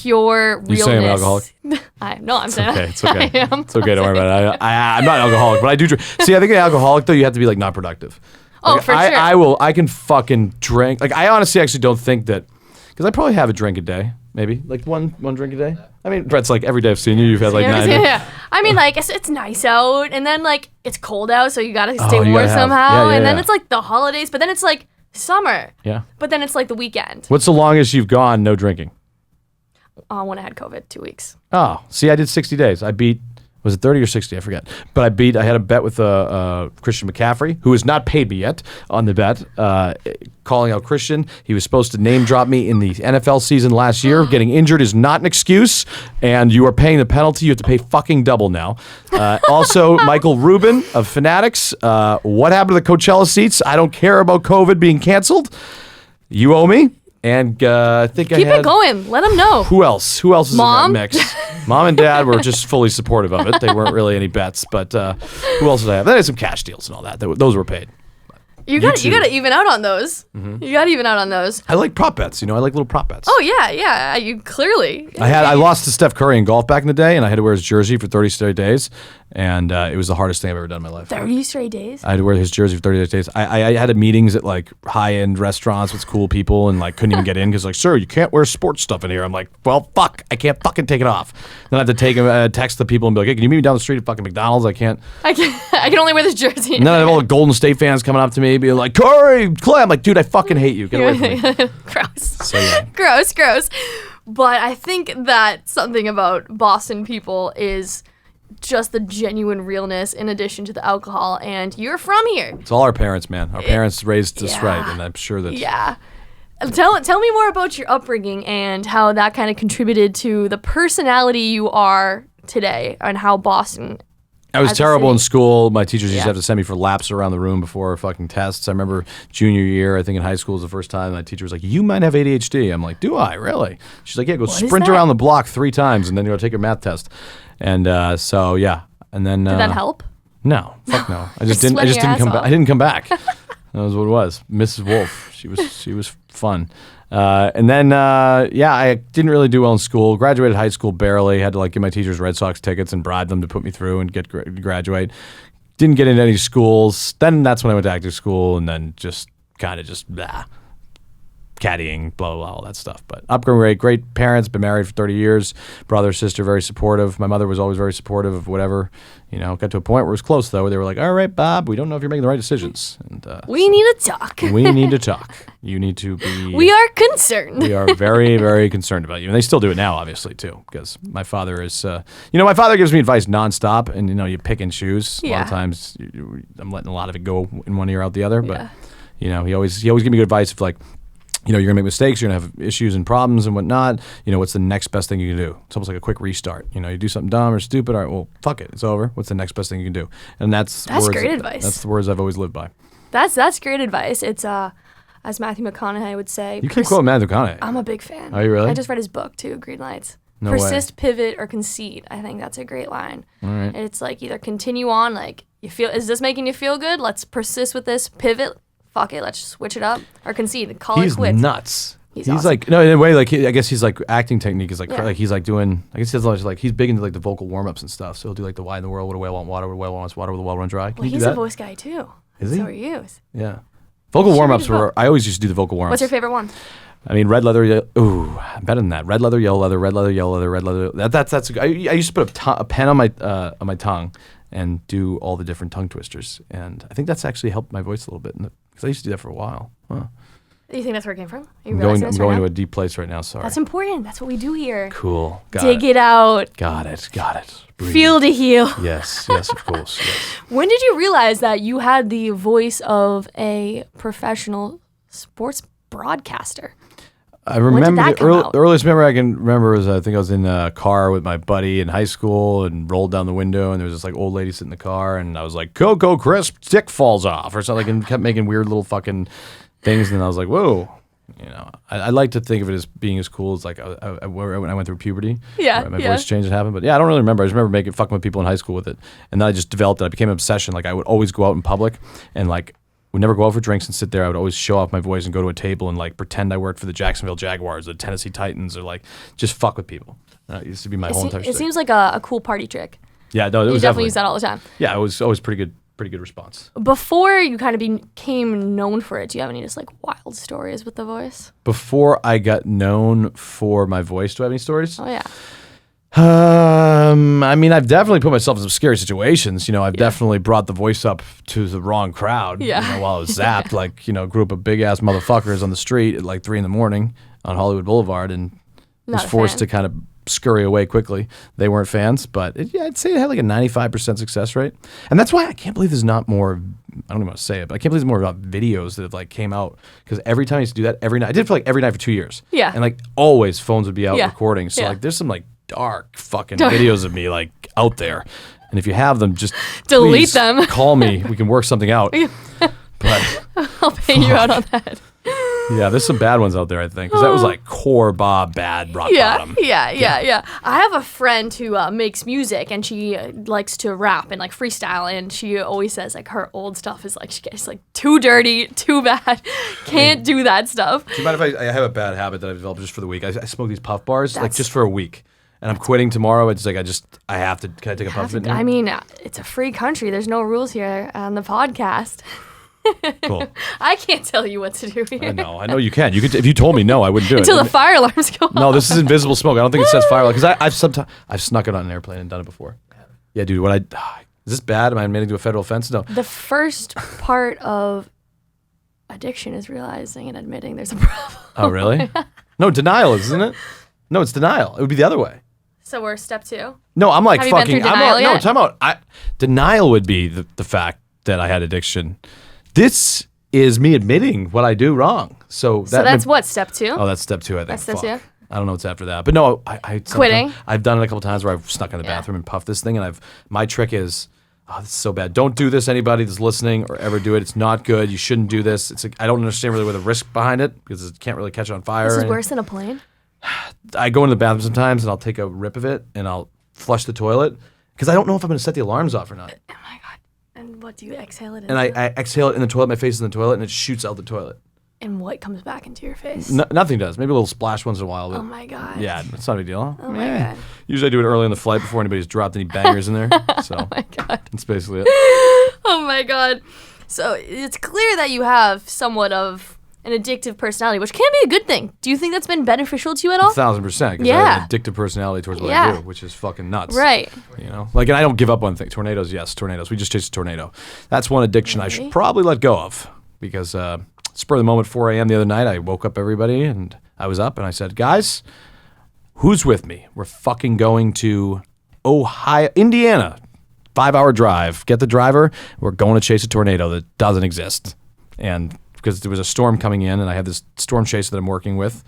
pure realness. You say I'm an alcoholic? I'm saying Okay, it's okay. I am. It's okay. Don't worry about it. I'm not an alcoholic, but I do drink. See, I think an alcoholic though, you have to be like not productive. Oh, Like, for sure. I can fucking drink. Like I honestly actually don't think that, because I probably have a drink a day, maybe like one drink a day. I mean, Brett's like every day I've seen you, you've had like 9. Yeah. I mean, like it's nice out, and then like it's cold out, so you gotta stay you warm gotta have- somehow, yeah, and then yeah. it's like the holidays, but then it's like summer. Yeah. But then it's like the weekend. What's the longest you've gone no drinking? When I had COVID, 2 weeks. Oh, see, I did 60 days. I beat, was it 30 or 60? I forget. But I had a bet with Christian McCaffrey, who has not paid me yet on the bet, calling out Christian. He was supposed to name drop me in the NFL season last year. Getting injured is not an excuse, and you are paying the penalty. You have to pay fucking double now. Also, Michael Rubin of Fanatics. What happened to the Coachella seats? I don't care about COVID being canceled. You owe me. And I think Keep it going. Let them know. Who else? Who else is Mom? in that mix? Mom and Dad were just fully supportive of it. They weren't really any bets, but who else did I have? Then I had some cash deals and all that. Those were paid. You got to even out on those. You got to even out on those. I like prop bets. I like little prop bets. Oh yeah. You clearly. I lost to Steph Curry in golf back in the day, and I had to wear his jersey for 30 straight days, and it was the hardest thing I've ever done in my life. 30 straight days. I had to wear his jersey for 30 days. I had meetings at like high-end restaurants with cool people, and like couldn't even get in because like, sir, you can't wear sports stuff in here. I'm like, well, fuck, I can't fucking take it off. Then I have to text the people and be like, hey, can you meet me down the street at fucking McDonald's? I can't. I can only wear this jersey. And then I have all the Golden State fans coming up to me being like, Curry, Clay. I'm like, dude, I fucking hate you. Get away from me. Gross. So, yeah. Gross. But I think that something about Boston people is just the genuine realness in addition to the alcohol. And you're from here. It's all our parents, man. Our parents raised us yeah. right, and I'm sure that. Yeah. Tell me more about your upbringing and how that kind of contributed to the personality you are today and how Boston. I was as a terrible in city. school. My teachers used Yeah. to have to send me for laps around the room before fucking tests. I remember junior year, I think in high school was the first time my teacher was like, you might have ADHD. I'm like, do I? Really? She's like, yeah, go is sprint that? around the block 3 times and then go take your math test. And so, yeah. And then. Did that help? No. Fuck no. I just Sweating your didn't ass come back. off. I didn't come back. That was what it was. Mrs. Wolf. She was fun. And then, I didn't really do well in school. Graduated high school barely. Had to like get my teachers Red Sox tickets and bribe them to put me through and graduate. Didn't get into any schools. Then that's when I went to acting school, and then just kind of caddying, blah, blah, blah, all that stuff. But upbringing, great parents, been married for 30 years, brother, sister, very supportive. My mother was always very supportive of whatever, got to a point where it was close though, where they were like, all right, Bob, we don't know if you're making the right decisions. And We need to talk. we need to talk. You need to be... We are concerned. We are very, very concerned about you. And they still do it now, obviously, too, because my father is, my father gives me advice nonstop, and, you pick and choose. A lot of Yeah. times, I'm letting a lot of it go in one ear out the other, but, Yeah. he always gives me good advice of like, you're going to make mistakes, you're going to have issues and problems and whatnot. What's the next best thing you can do? It's almost like a quick restart. You do something dumb or stupid, all right, well, fuck it, it's over. What's the next best thing you can do? And that's great advice. That's the words I've always lived by. That's great advice. It's as Matthew McConaughey would say. You keep quoting Matthew McConaughey. I'm a big fan. Are you really? I just read his book too, Green Lights. No way. Persist, pivot, or concede. I think that's a great line. All right. It's like either continue on, like is this making you feel good? Let's persist with this. Pivot. Fuck it. Let's switch it up. Or concede. Call He's it quits. nuts. He's He's awesome. like in a way like I guess he's like acting technique is like Yeah. like he's like doing I guess he has a lot of, like he's big into like the vocal warm ups and stuff. So he'll do like the why in the world would a whale want water, would a whale wants water, would a well run dry. Can Well, you do he's that? a voice guy too. Is he? So are you. Yeah. Vocal should warm read ups his were book. I always used to do the vocal warm ups. What's your favorite one? I mean red leather. Ooh, better than that. Red leather, yellow leather, red leather, yellow leather, red leather. That's. I used to put a pen on my tongue and do all the different tongue twisters, and I think that's actually helped my voice a little bit because I used to do that for a while. Huh. Do you think that's where it came from? Are you I'm realizing going this to right now? a deep place right now. Sorry. That's important. That's what we do here. Cool. Got Dig it. it out. Got it. Breathe. Feel to heal. Yes, of course. Yes. When did you realize that you had the voice of a professional sports broadcaster? I remember that come out? the earliest memory I can remember was I think I was in a car with my buddy in high school and rolled down the window and there was this like old lady sitting in the car and I was like, Cocoa Crisp, stick falls off or something and kept making weird little fucking things and I was like, whoa, You know, I like to think of it as being as cool as like when I went through puberty. Yeah, my voice change had happened, but yeah, I don't really remember. I just remember fucking with people in high school with it, and then I just developed it. I became an obsession. Like I would always go out in public, and like would never go out for drinks and sit there. I would always show off my voice and go to a table and like pretend I worked for the Jacksonville Jaguars, the Tennessee Titans, or like just fuck with people. It used to be my whole entire. It seems like a cool party trick. Yeah, no, it was definitely use that all the time. Yeah, it was always pretty good response. Before you kind of became known for it, do you have any just like wild stories with the voice? Before I got known for my voice, do I have any stories? Oh yeah. I mean, I've definitely put myself in some scary situations. You know, I've definitely brought the voice up to the wrong crowd. Yeah. You know, while I was zapped, like, you know, a group of big ass motherfuckers on the street at like 3 a.m. on Hollywood Boulevard, and was forced to kind of scurry away quickly. They weren't fans, but I'd say it had like a 95% success rate. And that's why I can't believe there's not more, I don't even want to say it, but I can't believe there's more about videos that have like came out. Because every time I used to do that, every night, I did it for like every night for 2 years. Yeah. And like always phones would be out recording. So like there's some like dark fucking videos of me like out there. And if you have them, just delete them. Call me. We can work something out. But I'll pay you out on that. Yeah, there's some bad ones out there, I think. Because that was like core Bob bad rock bottom. Yeah. I have a friend who makes music, and she likes to rap and like freestyle, and she always says like her old stuff is like she gets like too dirty, too bad. Can't do that stuff. Do you mind if I have a bad habit that I've developed just for the week? I smoke these puff bars like just for a week. And I'm quitting tomorrow. It's like I have to. Can I take a puff of it? I mean, it's a free country. There's no rules here on the podcast. Cool. I can't tell you what to do here. I know you can. You could if you told me no, I wouldn't do it. Until the fire alarms go off. No, this is invisible smoke. I don't think it says fire alarm because I've snuck it on an airplane and done it before. Yeah, dude. Is this bad? Am I admitting to a federal offense? No. The first part of addiction is realizing and admitting there's a problem. Oh, really? No, denial, isn't it? No, it's denial. It would be the other way. So we're step 2. No, I'm like Have fucking. You been through denial yet? No, time out. Denial would be the fact that I had addiction. This is me admitting what I do wrong. So that's what, step 2? Oh, that's step 2, I think. That's step 2? I don't know what's after that. But no, quitting. I've done it a couple times where I've snuck in the bathroom and puffed this thing, and my trick is, this is so bad. Don't do this, anybody that's listening or ever do it. It's not good. You shouldn't do this. It's like, I don't understand really what the risk behind it because it can't really catch on fire. This is worse than a plane? I go into the bathroom sometimes and I'll take a rip of it and I'll flush the toilet because I don't know if I'm going to set the alarms off or not. Oh my God. And what do you exhale it into? And I exhale it in the toilet, my face is in the toilet, and it shoots out the toilet. And what comes back into your face? Nothing does. Maybe a little splash once in a while. But oh my God. Yeah, it's not a big deal. Oh my God. Usually I do it early in the flight before anybody's dropped any bangers in there. So oh my God. That's basically it. Oh my God. So it's clear that you have somewhat of an addictive personality, which can be a good thing. Do you think that's been beneficial to you at all? 1,000%. Because I have an addictive personality towards what I do, which is fucking nuts. Right. You know, like, and I don't give up on things. Tornadoes, yes, tornadoes. We just chased a tornado. That's one addiction I should probably let go of because spur of the moment, 4 a.m. the other night, I woke up everybody and I was up and I said, guys, who's with me? We're fucking going to Indiana. 5-hour drive. Get the driver. We're going to chase a tornado that doesn't exist. And because there was a storm coming in, and I have this storm chaser that I'm working with,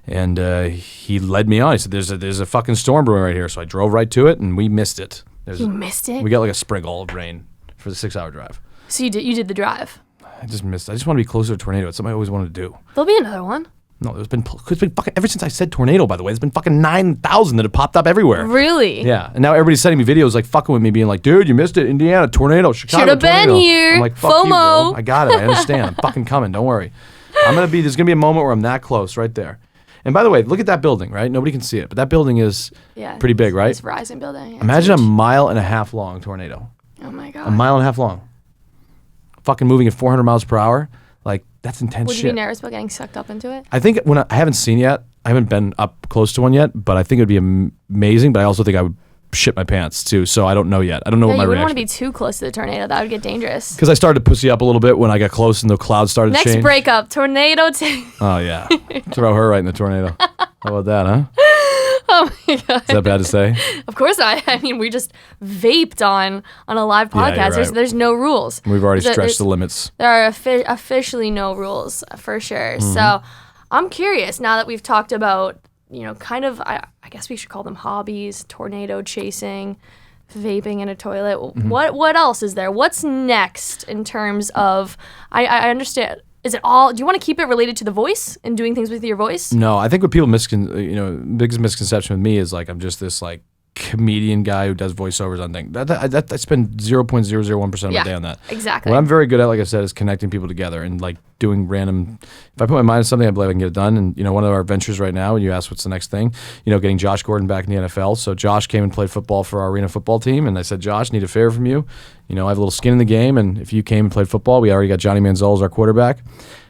and he led me on. He said, "There's a fucking storm brewing right here." So I drove right to it, and we missed it. You missed it? We got like a sprinkle of rain for the 6-hour drive. So you did the drive. I just missed it. I just want to be closer to a tornado. It's something I always wanted to do. There'll be another one. No, it's been fucking ever since I said tornado. By the way, there's been fucking 9,000 that have popped up everywhere. Really? Yeah, and now everybody's sending me videos like fucking with me, being like, "Dude, you missed it, Indiana tornado, Chicago should have been here." I'm like, "Fuck FOMO. you, bro. I got it. I understand. I'm fucking coming. Don't worry. There's gonna be a moment where I'm that close, right there." And by the way, look at that building, right? Nobody can see it, but that building is pretty big, right? It's Verizon building. Yeah, imagine a 1.5 mile long tornado. Oh my God. 1.5 mile long. Fucking moving at 400 miles per hour. Like, that's intense shit. Would you be nervous about getting sucked up into it? I think I haven't seen yet. I haven't been up close to one yet, but I think it would be amazing. But I also think I would shit my pants too. So I don't know yet. I don't know what my reaction. You wouldn't reaction. want to be too close to the tornado. That would get dangerous. Because I started to pussy up a little bit when I got close and the clouds started to change. Next breakup, tornado. Oh yeah, throw her right in the tornado. How about that, huh? Oh my God. Is that bad to say? Of course not. I mean, we just vaped on a live podcast. Yeah, you're right. There's no rules. We've already stretched the limits. There are officially no rules for sure. Mm-hmm. So I'm curious now that we've talked about, kind of, I guess we should call them hobbies, tornado chasing, vaping in a toilet. Mm-hmm. What else is there? What's next in terms of, I understand, Is it all? Do you want to keep it related to the voice and doing things with your voice? No, I think what people biggest misconception with me is like I'm just this like comedian guy who does voiceovers on things. I spend 0.001% of my day on that. Exactly. What I'm very good at, like I said, is connecting people together and like doing random. If I put my mind to something, I believe I can get it done. And one of our ventures right now, and you asked what's the next thing, getting Josh Gordon back in the NFL. So Josh came and played football for our arena football team, and I said, Josh, need a favor from you. I have a little skin in the game, and if you came and played football, we already got Johnny Manziel as our quarterback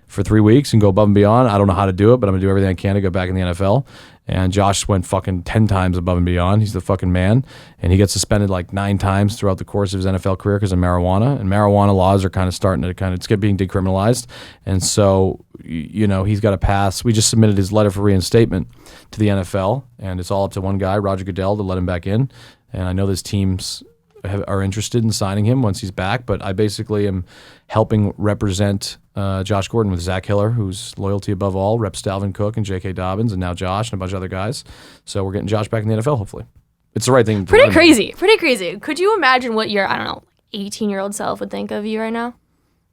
for 3 weeks and go above and beyond. I don't know how to do it, but I'm gonna do everything I can to go back in the NFL. And Josh went fucking 10 times above and beyond. He's the fucking man. And he gets suspended like 9 times throughout the course of his NFL career because of marijuana. And marijuana laws are kind of starting to it's being decriminalized. And so, he's got to pass. We just submitted his letter for reinstatement to the NFL. And it's all up to one guy, Roger Goodell, to let him back in. And I know there's teams are interested in signing him once he's back. But I basically am helping represent Josh Gordon with Zach Hiller, who's loyalty above all, reps Dalvin Cook and J.K. Dobbins, and now Josh and a bunch of other guys. So we're getting Josh back in the NFL, hopefully. It's the right thing to do. Pretty crazy. Could you imagine what your, 18-year-old self would think of you right now?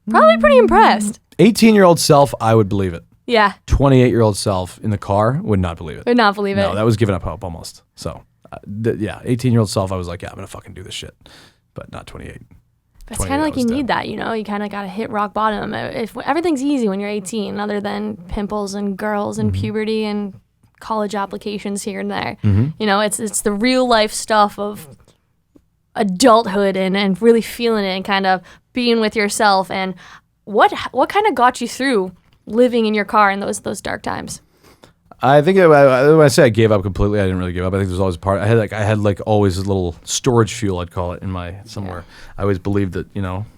Probably pretty impressed. 18-year-old self, I would believe it. Yeah. 28-year-old self in the car would not believe it. Would not believe it. No, that was giving up hope almost. So, 18-year-old self, I was like, yeah, I'm going to fucking do this shit. But not 28. It's kind of like you need that, you kind of got to hit rock bottom. If everything's easy when you're 18, other than pimples and girls and puberty and college applications here and there. It's the real life stuff of adulthood and really feeling it and kind of being with yourself. And what kind of got you through living in your car in those dark times? I think when I say I gave up completely, I didn't really give up. I think there's always a part. I had always a little storage fuel, I'd call it, in my somewhere. Yeah. I always believed that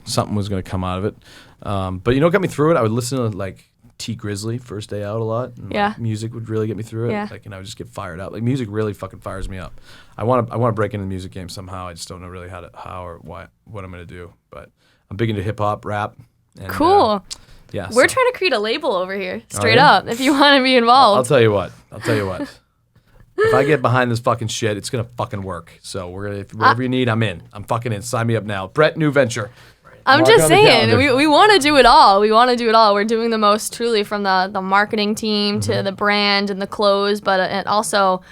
something was going to come out of it. But what got me through it? I would listen to like T Grizzly First Day Out a lot. And, music would really get me through it. Yeah. I would just get fired up. Like music really fucking fires me up. I want to break into the music game somehow. I just don't know really how or what I'm going to do. But I'm big into hip hop, rap. And, cool. Yeah, we're trying to create a label over here, straight up, if you want to be involved. I'll tell you what. If I get behind this fucking shit, it's going to fucking work. So whatever you need, I'm in. I'm fucking in. Sign me up now. Brett, new venture. I'm just saying, we want to do it all. We're doing the most truly from the marketing team to the brand and the clothes, but also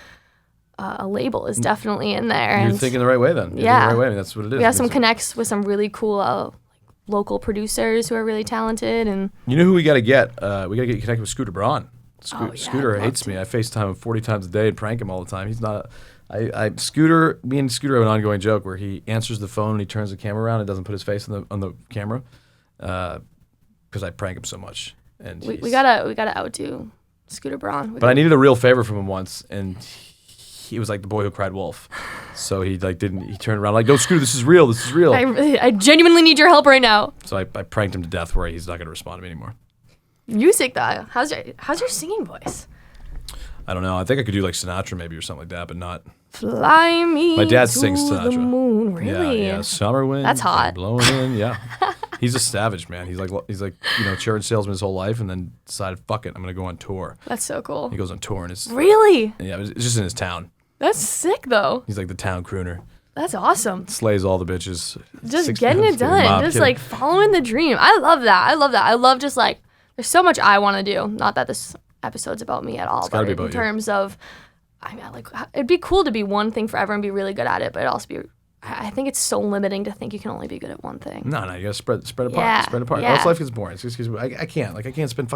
a label is definitely in there. You're thinking the right way then. You're thinking the right way. I mean, that's what it is. We have some connects with some really cool local producers who are really talented. And you know who we got to get? We got to get connected with Scooter Braun. Scooter hates me. I FaceTime him 40 times a day and prank him all the time. He's not. Me and Scooter have an ongoing joke where he answers the phone and he turns the camera around and doesn't put his face on the camera because I prank him so much. And we gotta outdo Scooter Braun. But I needed a real favor from him once, and he was like the boy who cried wolf. So he turned around like, no, Scooter, this is real. I genuinely need your help right now. So I pranked him to death where he's not going to respond to me anymore. Music though, how's your singing voice? I don't know. I think I could do like Sinatra maybe or something like that, but not. Fly me. My dad sings Sinatra. The moon, really? Yeah. Summer wind. That's hot. Blowing in, yeah. He's a savage, man. He's like charity salesman his whole life, and then decided, fuck it, I'm gonna go on tour. That's so cool. He goes on tour and it's really. Yeah, it's just in his town. That's sick though. He's like the town crooner. That's awesome. Slays all the bitches. Just getting it done. Just like following the dream. I love that. I love just like there's so much I want to do. Not that this episode's about me at all, but in terms of, it'd be cool to be one thing forever and be really good at it, but it'd also be, I think it's so limiting to think you can only be good at one thing. No, you gotta spread apart. Yeah, spread apart. Yeah. Else life gets boring. It's just because I can't spend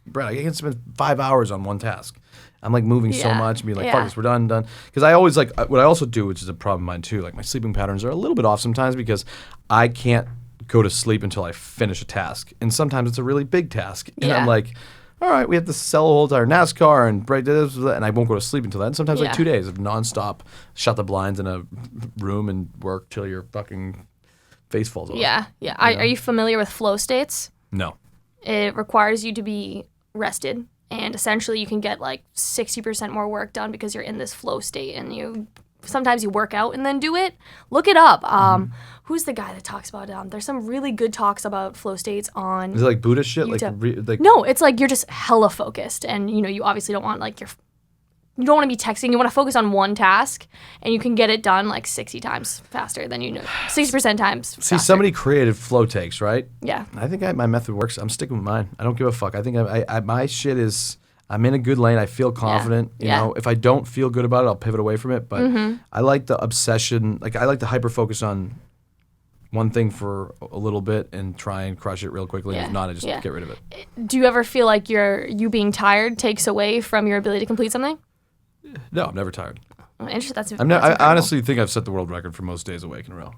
Brett, I can't spend 5 hours on one task. I'm like moving so much and be like, fuck this, we're done. Because I always what I also do, which is a problem of mine too, like my sleeping patterns are a little bit off sometimes because I can't go to sleep until I finish a task. And sometimes it's a really big task. And I'm like, all right, we have to sell a whole entire NASCAR and break this, and I won't go to sleep until that. And sometimes like 2 days of nonstop, shut the blinds in a room and work till your fucking face falls off. Yeah. Are you familiar with flow states? No. It requires you to be rested, and essentially you can get like 60% more work done because you're in this flow state, and sometimes you work out and then do it. Look it up. Who's the guy that talks about it? There's some really good talks about flow states on. Is it like Buddhist shit? No, it's like you're just hella focused, and you obviously don't want like your you don't want to be texting. You want to focus on one task, and you can get it done like 60 times faster than 60% times faster. See, somebody created flow takes, right? Yeah. I think my method works. I'm sticking with mine. I don't give a fuck. I think my shit is, I'm in a good lane. I feel confident. You know, if I don't feel good about it, I'll pivot away from it. But I like the obsession. Like, I like to hyper focus on one thing for a little bit and try and crush it real quickly. And if not, I just get rid of it. Do you ever feel like you being tired takes away from your ability to complete something? No, I'm never tired. Oh, interesting. That's I honestly think I've set the world record for most days awake in a row.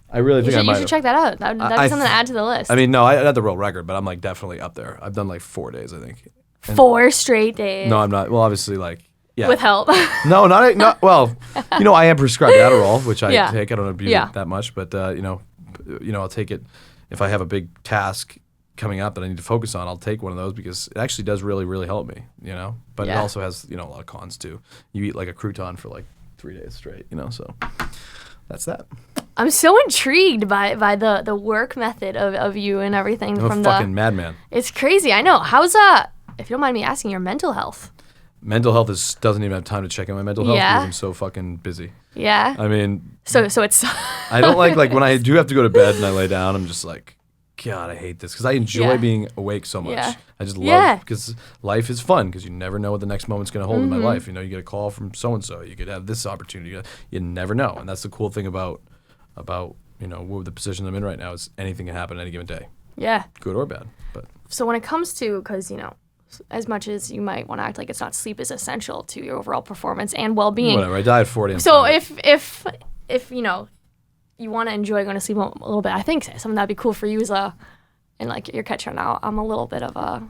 I really think I might. You should check that out. That'd be something to add to the list. I mean, no, I not the world record, but I'm like definitely up there. I've done like 4 days, I think. And 4 straight days. No, I'm not. Well, obviously, like, yeah. With help. No, not well. You know, I am prescribed Adderall, which I take. I don't abuse it that much, but you know, I'll take it if I have a big task coming up that I need to focus on. I'll take one of those because it actually does really, really help me. You know, but it also has a lot of cons too. You eat like a crouton for like 3 days straight. You know, so that's that. I'm so intrigued by the work method of you and everything. I'm a fucking madman. It's crazy. I know. How's if you don't mind me asking, your mental health? Mental health doesn't even have time to check in my mental health because I'm so fucking busy. Yeah. I mean, so it's. I don't like when I do have to go to bed and I lay down. I'm just like, God, I hate this because I enjoy being awake so much. Yeah. I just love because life is fun because you never know what the next moment's going to hold in my life. You know, you get a call from so and so. You could have this opportunity. You never know, and that's the cool thing about the position I'm in right now is anything can happen any given day. Yeah. Good or bad, but. So when it comes to because as much as you might want to act like it's not, sleep is essential to your overall performance and well-being. Whatever. I die at 40. So if you want to enjoy going to sleep a little bit, I think something that'd be cool for you is and like your catch right now, I'm a little bit of a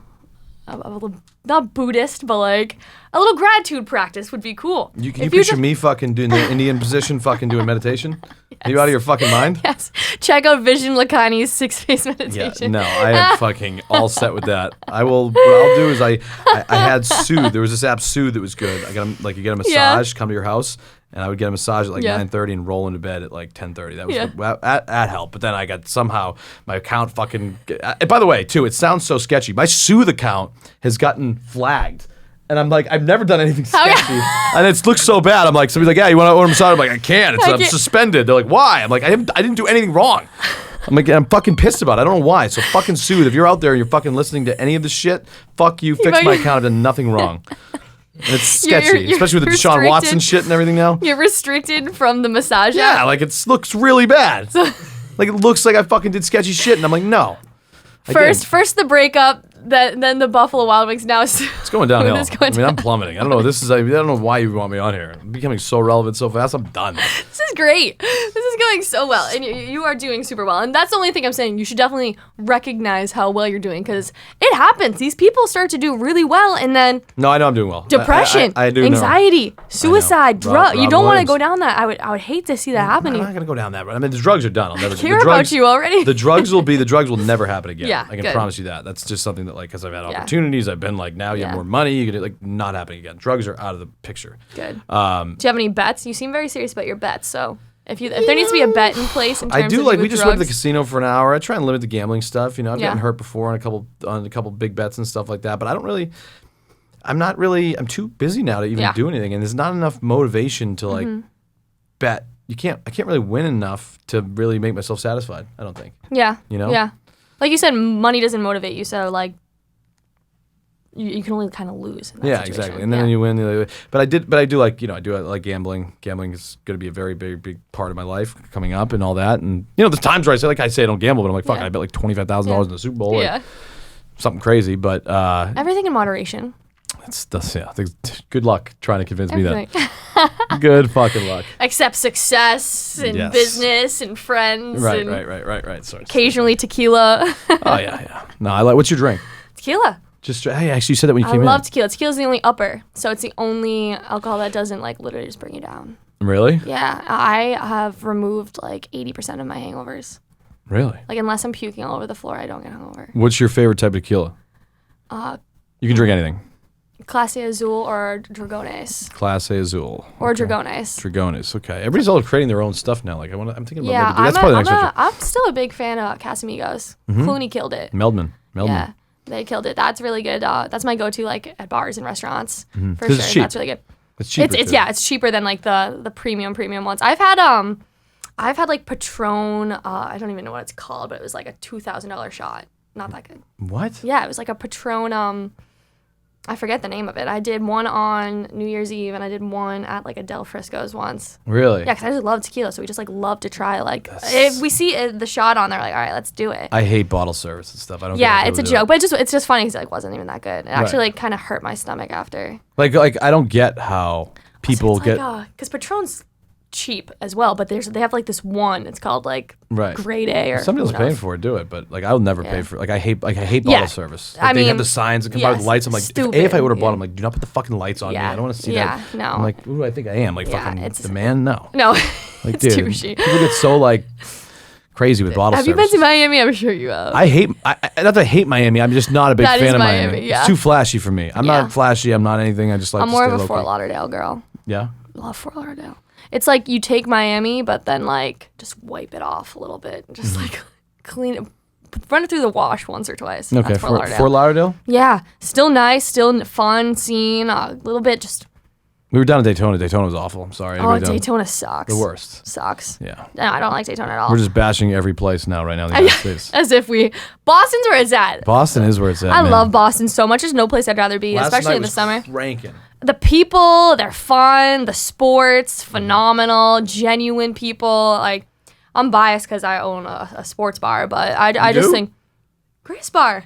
not Buddhist, but like a little gratitude practice would be cool. You picture me fucking doing the Indian position, fucking doing meditation? Yes. Are you out of your fucking mind? Yes. Check out Vision Lakani's 6-phase meditation. Yeah, no, I am fucking all set with that. What I'll do is I had Soothe. There was this app Soothe that was good. I got you get a massage, come to your house, and I would get a massage at like 9:30 and roll into bed at like 10:30. That was that helped. But then I got somehow my account fucking. And by the way, too, it sounds so sketchy. My Soothe account has gotten flagged. And I'm like, I've never done anything sketchy. And it looks so bad. I'm like, somebody's like, yeah, you want to order a massage? I'm like, I can't. I'm suspended. They're like, why? I'm like, I didn't do anything wrong. I'm fucking pissed about it. I don't know why. So fucking Soothe. If you're out there and you're fucking listening to any of this shit, fuck you. Fix my account. I've done nothing wrong. And it's sketchy, especially with the Deshaun Watson shit and everything now. You're restricted from the massage app? Yeah, like it looks really bad. Like it looks like I fucking did sketchy shit, and I'm like, no. First the breakup, then the Buffalo Wild Wings. Now it's going downhill. I'm plummeting. I don't know. I don't know why you want me on here. I'm becoming so relevant so fast. I'm done. This is great. This is going so well, and you are doing super well. And that's the only thing I'm saying. You should definitely recognize how well you're doing because it happens. These people start to do really well, and then no, I know I'm doing well. Depression, I do anxiety, suicide, drug. You don't want to go down that. I would hate to see that happening. I'm not gonna go down that road. I mean, the drugs are done. I'll never care about you already. The drugs will never happen again. Yeah, I can promise you that. That's just something that because I've had opportunities. I've been like, now you have more money. You could not happening again. Drugs are out of the picture. Good. Do you have any bets? You seem very serious about your bets. So if there needs to be a bet in place in terms I do of like we just went to the casino for an hour. I try and limit the gambling stuff. I've gotten hurt before on a couple big bets and stuff like that. But I'm too busy now to even do anything. And there's not enough motivation to like bet. I can't really win enough to really make myself satisfied. I don't think. Yeah. Yeah. Like you said, money doesn't motivate you. So like. You can only kind of lose. In that situation. Exactly. And then you win the other way. But I do like gambling. Gambling is going to be a very, very big part of my life coming up and all that. And there's times where I say I don't gamble, but I'm like, fuck, I bet like $25,000 in the Super Bowl or something crazy. But everything in moderation. Good luck trying to convince me that. Good fucking luck. Accept success and business and friends. Right. Sorry. Occasionally tequila. Oh yeah. No, what's your drink? Tequila. Hey, actually, you said that when you came in. I love tequila. Tequila's the only upper, so it's the only alcohol that doesn't literally just bring you down. Really? Yeah, I have removed 80% of my hangovers. Really? Unless I'm puking all over the floor, I don't get hungover. What's your favorite type of tequila? You can drink anything. Clase Azul or Dragones. Clase Azul. Or Dragones. Dragones, okay. Everybody's all creating their own stuff now. I'm thinking about maybe that's probably the next one. I'm still a big fan of Casamigos. Clooney killed it. Meldman. Yeah. They killed it. That's really good. That's my go-to, like at bars and restaurants for 'Cause sure. it's cheap. That's really good. It's cheaper. It's too. yeah, it's cheaper than like the premium ones. I've had like Patron. I don't even know what it's called, but it was like a $2,000 shot. Not that good. What? Yeah, it was like a Patron. I forget the name of it. I did one on New Year's Eve, and I did one at like a Del Frisco's once. Really? Yeah, because I just love tequila, so we just like love to try. Like if we see the shot on there, like all right, let's do it. I hate bottle service and stuff. I don't. Yeah, get it's a joke, but it's just funny because it like, wasn't even that good. It actually like kind of hurt my stomach after. Like I don't get how people get. Because Patron's cheap as well, but they have like this one. It's called like Right. Grade A or Somebody else who paying knows. for it, do it. But like I'll never pay for it. Like I hate bottle Yeah. service. I Like, they have mean, the signs that come out with yes, lights. I'm like, stupid, if I order yeah. bottle, I'm like, do not put the fucking lights on me. I don't want to see that. no. I'm like, who do I think I am? Like Yeah, fucking it's- the man? No. No, Like, it's dude, too cheap. people get so like crazy with bottle Have you service. been to Miami? I'm sure you have. I hate. Not that I hate Miami. I'm just not a big That fan is of Miami, yeah. It's too flashy for me. I'm Yeah. not flashy. I'm not anything. I just like. I'm to more stay of a low-key. Fort Lauderdale girl. Yeah. Love Fort Lauderdale. It's like you take Miami, but then like just wipe it off a little bit, just like clean it, run it through the wash once or twice. Okay. That's Fort Lauderdale. Fort Lauderdale. Yeah, still nice, still fun scene, a little bit just. We were down at Daytona. Daytona was awful. I'm sorry. Oh, Anybody down? Daytona sucks. The worst. Sucks. Yeah. No, I don't like Daytona at all. We're just bashing every place now, right now in the United States. As if Boston's where it's at. Boston is where it's at. I man. love Boston so much. There's no place I'd rather be, Last especially night in the was summer. Cranking. The people, they're fun. The sports, phenomenal. Genuine people. Like, I'm biased because I own a sports bar, but I just do? think, Grace Bar.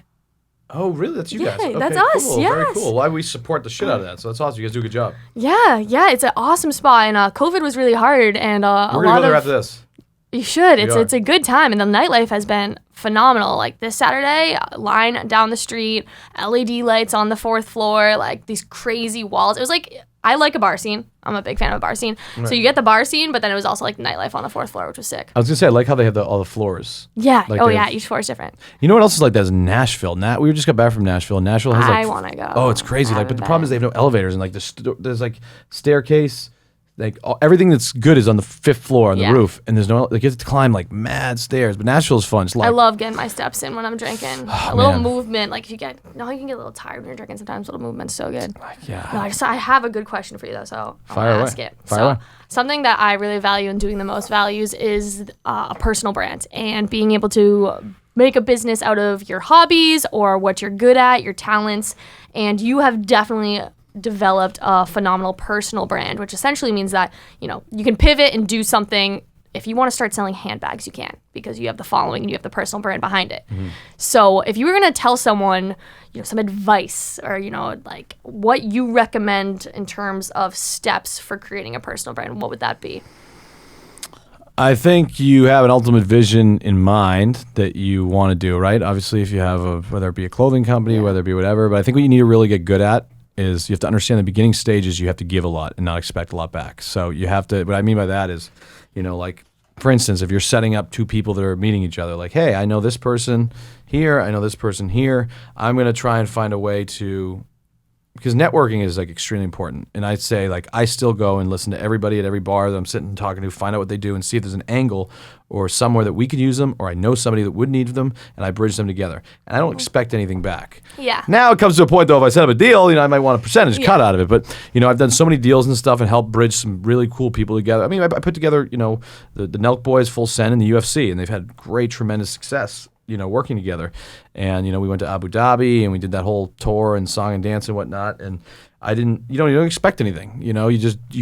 Oh, really? That's you Yeah, guys. Okay, that's us, cool. Very yes. cool. Why we support the shit out of that? So that's awesome. You guys do a good job. Yeah, it's an awesome spot, and COVID was really hard, and a We're lot gonna go there of after this. you should. are. It's a good time, and the nightlife has been phenomenal. Like this Saturday, line down the street, LED lights on the 4th floor, like these crazy walls. It was like I like a bar scene. I'm a big fan of a bar scene. So you get the bar scene, but then it was also like nightlife on the 4th floor, which was sick. I was gonna say I like how they have all the floors. Yeah. Like Oh they yeah. have- Each floor is different. You know what else is like that is Nashville. We just got back from Nashville. Nashville has like I wanna go. Oh, it's crazy. I Like, but haven't the problem is been. they have no elevators and like there's like staircase. Like everything that's good is on the 5th floor on Yeah. the roof, and there's no like you have to climb like mad stairs. But Nashville's fun. It's like I love getting my steps in when I'm drinking. A little movement, like you can get a little tired when you're drinking. Sometimes a little movement's so good. yeah. No, I have a good question for you though, so Fire I'll away. ask it. Fire so away. something that I really value and doing the most values is a personal brand and being able to make a business out of your hobbies or what you're good at, your talents, and you have definitely developed a phenomenal personal brand, which essentially means that you can pivot and do something. If you want to start selling handbags, you can because you have the following and you have the personal brand behind it. So if you were going to tell someone, some advice or, like what you recommend in terms of steps for creating a personal brand, what would that be? I think you have an ultimate vision in mind that you want to do, right? Obviously, if you have whether it be a clothing company, whether it be whatever, but I think what you need to really get good at is you have to understand the beginning stages. You have to give a lot and not expect a lot back. So you have to. What I mean by that is, like for instance, if you're setting up two people that are meeting each other, like, hey, I know this person here, I know this person here. I'm gonna try and find a way to. Because networking is like extremely important. And I'd say like I still go and listen to everybody at every bar that I'm sitting and talking to, find out what they do and see if there's an angle or somewhere that we could use them or I know somebody that would need them and I bridge them together. And I don't expect anything back. Yeah. Now it comes to a point though, if I set up a deal, I might want a percentage cut out of it. But, I've done so many deals and stuff and helped bridge some really cool people together. I mean, I put together, the Nelk Boys Full Send in the UFC and they've had great, tremendous success. Working together. And, we went to Abu Dhabi and we did that whole tour and song and dance and whatnot. And you don't expect anything. You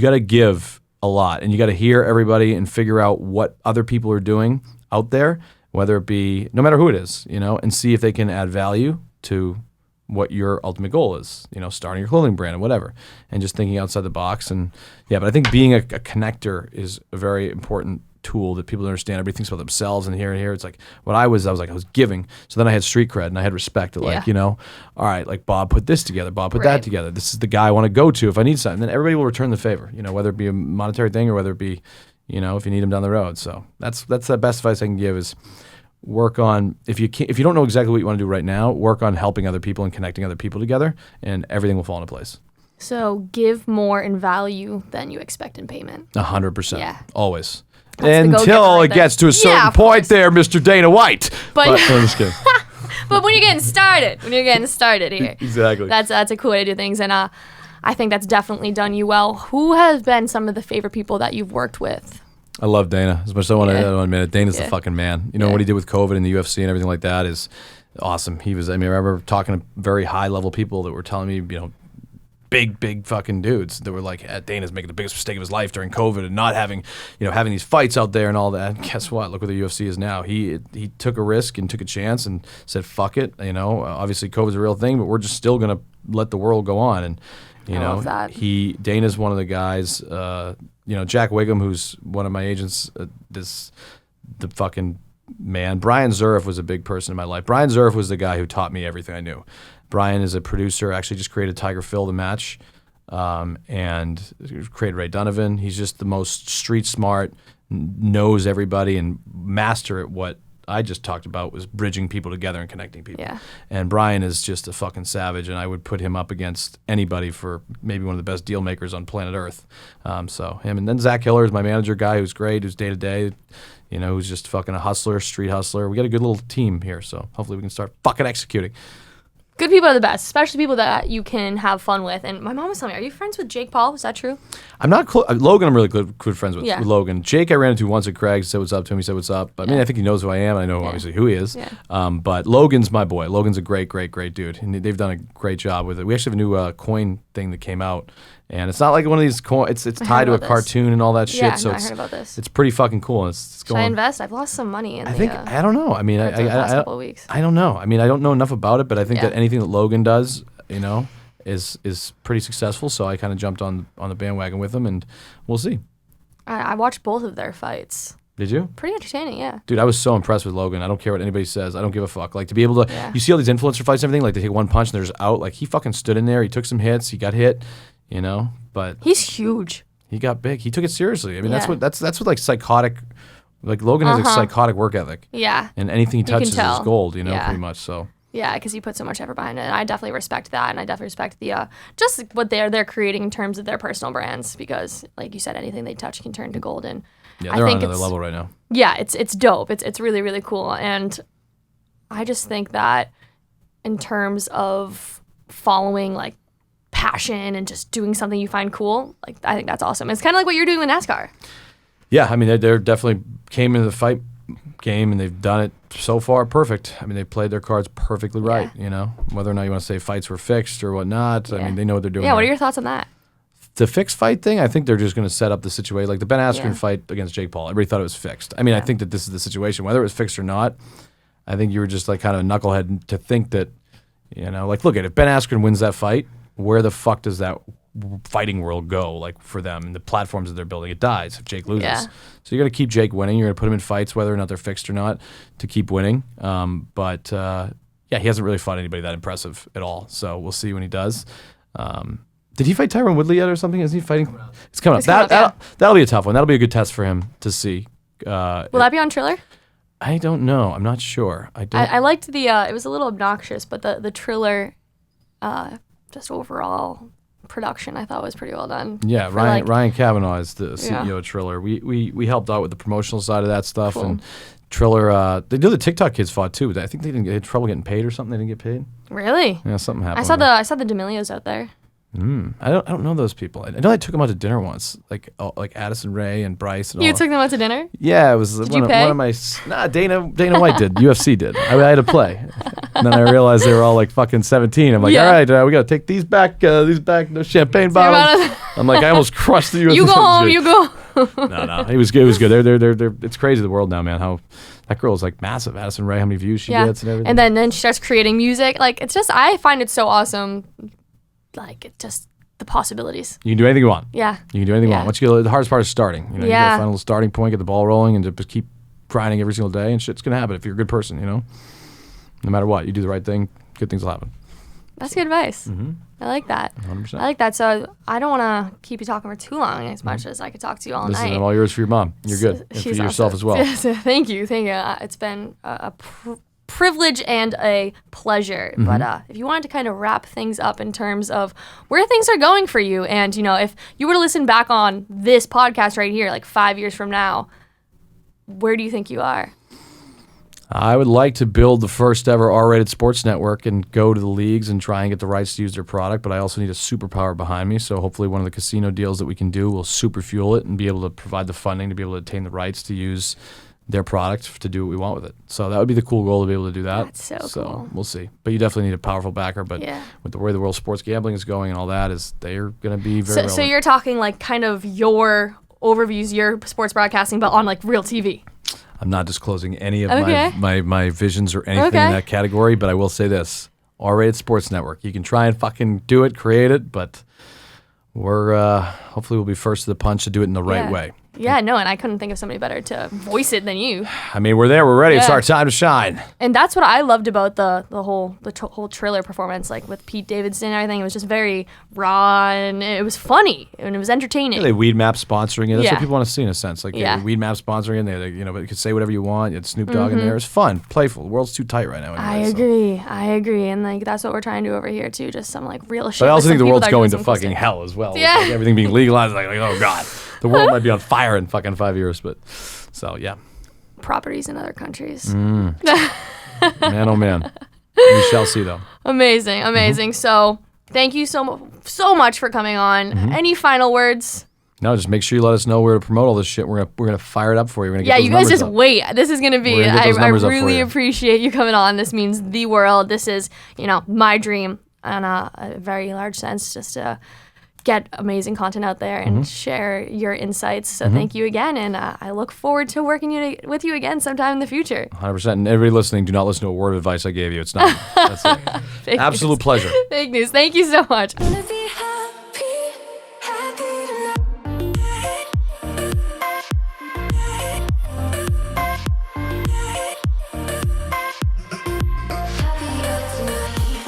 got to give a lot and you got to hear everybody and figure out what other people are doing out there, whether it be, no matter who it is, and see if they can add value to what your ultimate goal is, starting your clothing brand and whatever, and just thinking outside the box. And but I think being a connector is a very important tool that people understand. Everybody thinks about themselves and here. It's like what I was giving. So then I had street cred and I had respect. Like, all right, like Bob put this together, Bob put that together. This is the guy I want to go to if I need something. Then everybody will return the favor, whether it be a monetary thing or whether it be, if you need them down the road. So that's the best advice I can give is work on, if you don't know exactly what you want to do right now, work on helping other people and connecting other people together and everything will fall into place. So give more in value than you expect in payment. 100%. Yeah. Always. That's the Until go-getter it right there. gets to a certain Yeah, of point course. there, Mr. Dana White. But I'm just kidding. But when you're getting started here, Exactly. that's a cool way to do things, and I think that's definitely done you well. Who has been some of the favorite people that you've worked with? I love Dana as much as I want to admit it. Dana's the fucking man. You know what he did with COVID and the UFC and everything like that is awesome. He was. I mean, I remember talking to very high level people that were telling me, big fucking dudes that were like, Dana's making the biggest mistake of his life during COVID and not having these fights out there and all that. And guess what? Look where the UFC is now. He took a risk and took a chance and said, fuck it. Obviously COVID's a real thing, but we're just still going to let the world go on. And, I love that. Dana's one of the guys, Jack Wiggum, who's one of my agents, the fucking man. Brian Zurif was a big person in my life. Brian Zurif was the guy who taught me everything I knew. Brian is a producer, actually just created Tiger Phil, the match, and created Ray Donovan. He's just the most street smart, knows everybody, and master at what I just talked about was bridging people together and connecting people. Yeah. And Brian is just a fucking savage, and I would put him up against anybody for maybe one of the best deal makers on planet Earth. So him. And then Zach Hiller is my manager guy who's great, who's day-to-day, who's just fucking a hustler, street hustler. We got a good little team here, so hopefully we can start fucking executing. Good people are the best, especially people that you can have fun with. And my mom was telling me, are you friends with Jake Paul? Is that true? I'm not close. Logan, I'm really good friends with. Yeah. With Logan. Jake, I ran into once at Craig's, said what's up to him. He said what's up. I mean, I think he knows who I am. And I know obviously who he is. Yeah. But Logan's my boy. Logan's a great dude. And they've done a great job with it. We actually have a new coin thing that came out. And it's not like one of these coins. It's tied to a cartoon and all that shit. Yeah, so I heard about this. It's pretty fucking cool. It's going. Should I invest? I've lost some money in I don't know. I mean, the past couple of weeks. I don't know. I mean, I don't know enough about it, but I think that anything that Logan does, is pretty successful. So I kind of jumped on the bandwagon with him, and we'll see. I watched both of their fights. Did you? Pretty entertaining, yeah. Dude, I was so impressed with Logan. I don't care what anybody says. I don't give a fuck. Like, to be able to, you see all these influencer fights and everything, like they take one punch and they're just out. Like, he fucking stood in there. He took some hits. He got hit, but he's huge. He got big. He took it seriously. I mean, that's what like psychotic, like Logan has a psychotic work ethic. Yeah. And anything he touches is gold, pretty much. So. Yeah, because he put so much effort behind it, and I definitely respect that, and I definitely respect the just what they're creating in terms of their personal brands, because, like you said, anything they touch can turn to gold, and yeah, they're on another level right now. Yeah, it's dope. It's really, really cool, and I just think that in terms of following like passion and just doing something you find cool, like I think that's awesome. It's kind of like what you're doing with NASCAR. Yeah, I mean they're definitely came into the fight game and they've done it so far perfect. I mean, they played their cards perfectly right, whether or not you want to say fights were fixed or whatnot. I mean, they know what they're doing. Yeah, what are your thoughts on that? The fixed fight thing, I think they're just going to set up the situation. Like the Ben Askren fight against Jake Paul, everybody thought it was fixed. I mean, I think that this is the situation. Whether it was fixed or not, I think you were just like kind of a knucklehead to think that, like look at it. If Ben Askren wins that fight, where the fuck does that fighting world go, like for them and the platforms that they're building? It dies if Jake loses. Yeah. So you're going to keep Jake winning. You're going to put him in fights whether or not they're fixed or not to keep winning. But he hasn't really fought anybody that impressive at all. So we'll see when he does. Did he fight Tyron Woodley yet or something? Is he fighting? It's coming up. That'll be a tough one. That'll be a good test for him to see. Will that be on Triller? I don't know. I'm not sure. I liked the. It was a little obnoxious, but the Triller, just overall production I thought was pretty well done. Yeah, Ryan Kavanaugh is the CEO of Triller. We helped out with the promotional side of that stuff, and Triller. They do the TikTok kids fought too. I think they had trouble getting paid or something. They didn't get paid. Really? Yeah, something happened. I saw the D'Amelios out there. I don't know those people. I know I took them out to dinner once, like Addison Rae and Bryce. And you took them out to dinner? Yeah, it was one of my. Nah, Dana White did. UFC did. I had to play, and then I realized they were all like fucking 17. I'm like, all right, we gotta take these back. No champagne bottles. I'm like, I almost crushed the UFC. You go home. You go. No, it was good. They're it's crazy the world now, man. How that girl is like massive. Addison Rae, how many views she gets and everything. And then she starts creating music. Like it's just, I find it so awesome. Like, it's just the possibilities. You can do anything you want. Yeah. You can do anything you want. The hardest part is starting. You gotta find a little starting point, get the ball rolling, and just keep grinding every single day, and shit's gonna happen if you're a good person, No matter what, you do the right thing, good things will happen. That's good advice. Mm-hmm. I like that. 100%. I like that. So I don't want to keep you talking for too long, as much as I could talk to you all night. Listen, I'm all yours for your mom. You're good. And for yourself as well. Thank you. It's been a privilege and a pleasure. Mm-hmm. But if you wanted to kind of wrap things up in terms of where things are going for you, and if you were to listen back on this podcast right here, like 5 years from now, where do you think you are? I would like to build the first ever R-rated sports network and go to the leagues and try and get the rights to use their product, but I also need a superpower behind me, so hopefully one of the casino deals that we can do will super fuel it and be able to provide the funding to be able to attain the rights to use their product to do what we want with it. So that would be the cool goal to be able to do that. That's so cool. We'll see. But you definitely need a powerful backer, but with the way the world of sports gambling is going and all that, they're going to be very relevant. So you're talking like kind of your overviews, your sports broadcasting, but on like real TV. I'm not disclosing any of my visions or anything in that category, but I will say this. R-rated sports network. You can try and fucking do it, create it, but we're hopefully we'll be first to the punch to do it in the right way. Yeah, no, and I couldn't think of somebody better to voice it than you. I mean, we're there, we're ready. It's our time to shine. And that's what I loved about the whole Triller performance, like with Pete Davidson and everything. It was just very raw, and it was funny, and it was entertaining. Yeah, they Weed Map sponsoring it. That's what people want to see in a sense. Like Weed Map sponsoring it. They, but you could say whatever you want. You had Snoop Dogg in there. It's fun, playful. The world's too tight right now. Anyway, I agree, and like that's what we're trying to do over here too. Just some like real shit. But I also think the world's going to fucking hell as well. Yeah, like everything being legalized. Like oh god. The world might be on fire in fucking 5 years, but so yeah. Properties in other countries. Man, oh man. We shall see though. Amazing. So thank you so much for coming on. Any final words? No, just make sure you let us know where to promote all this shit. We're gonna fire it up for you. We're gonna get you guys just up. wait. This is gonna be. I really appreciate you coming on. This means the world. This is my dream in a very large sense. Just to get amazing content out there and share your insights. So thank you again, and I look forward to working with you again sometime in the future. 100%. And everybody listening, do not listen to a word of advice I gave you. It's not. That's it. Absolute pleasure. Fake news. Thank you so much.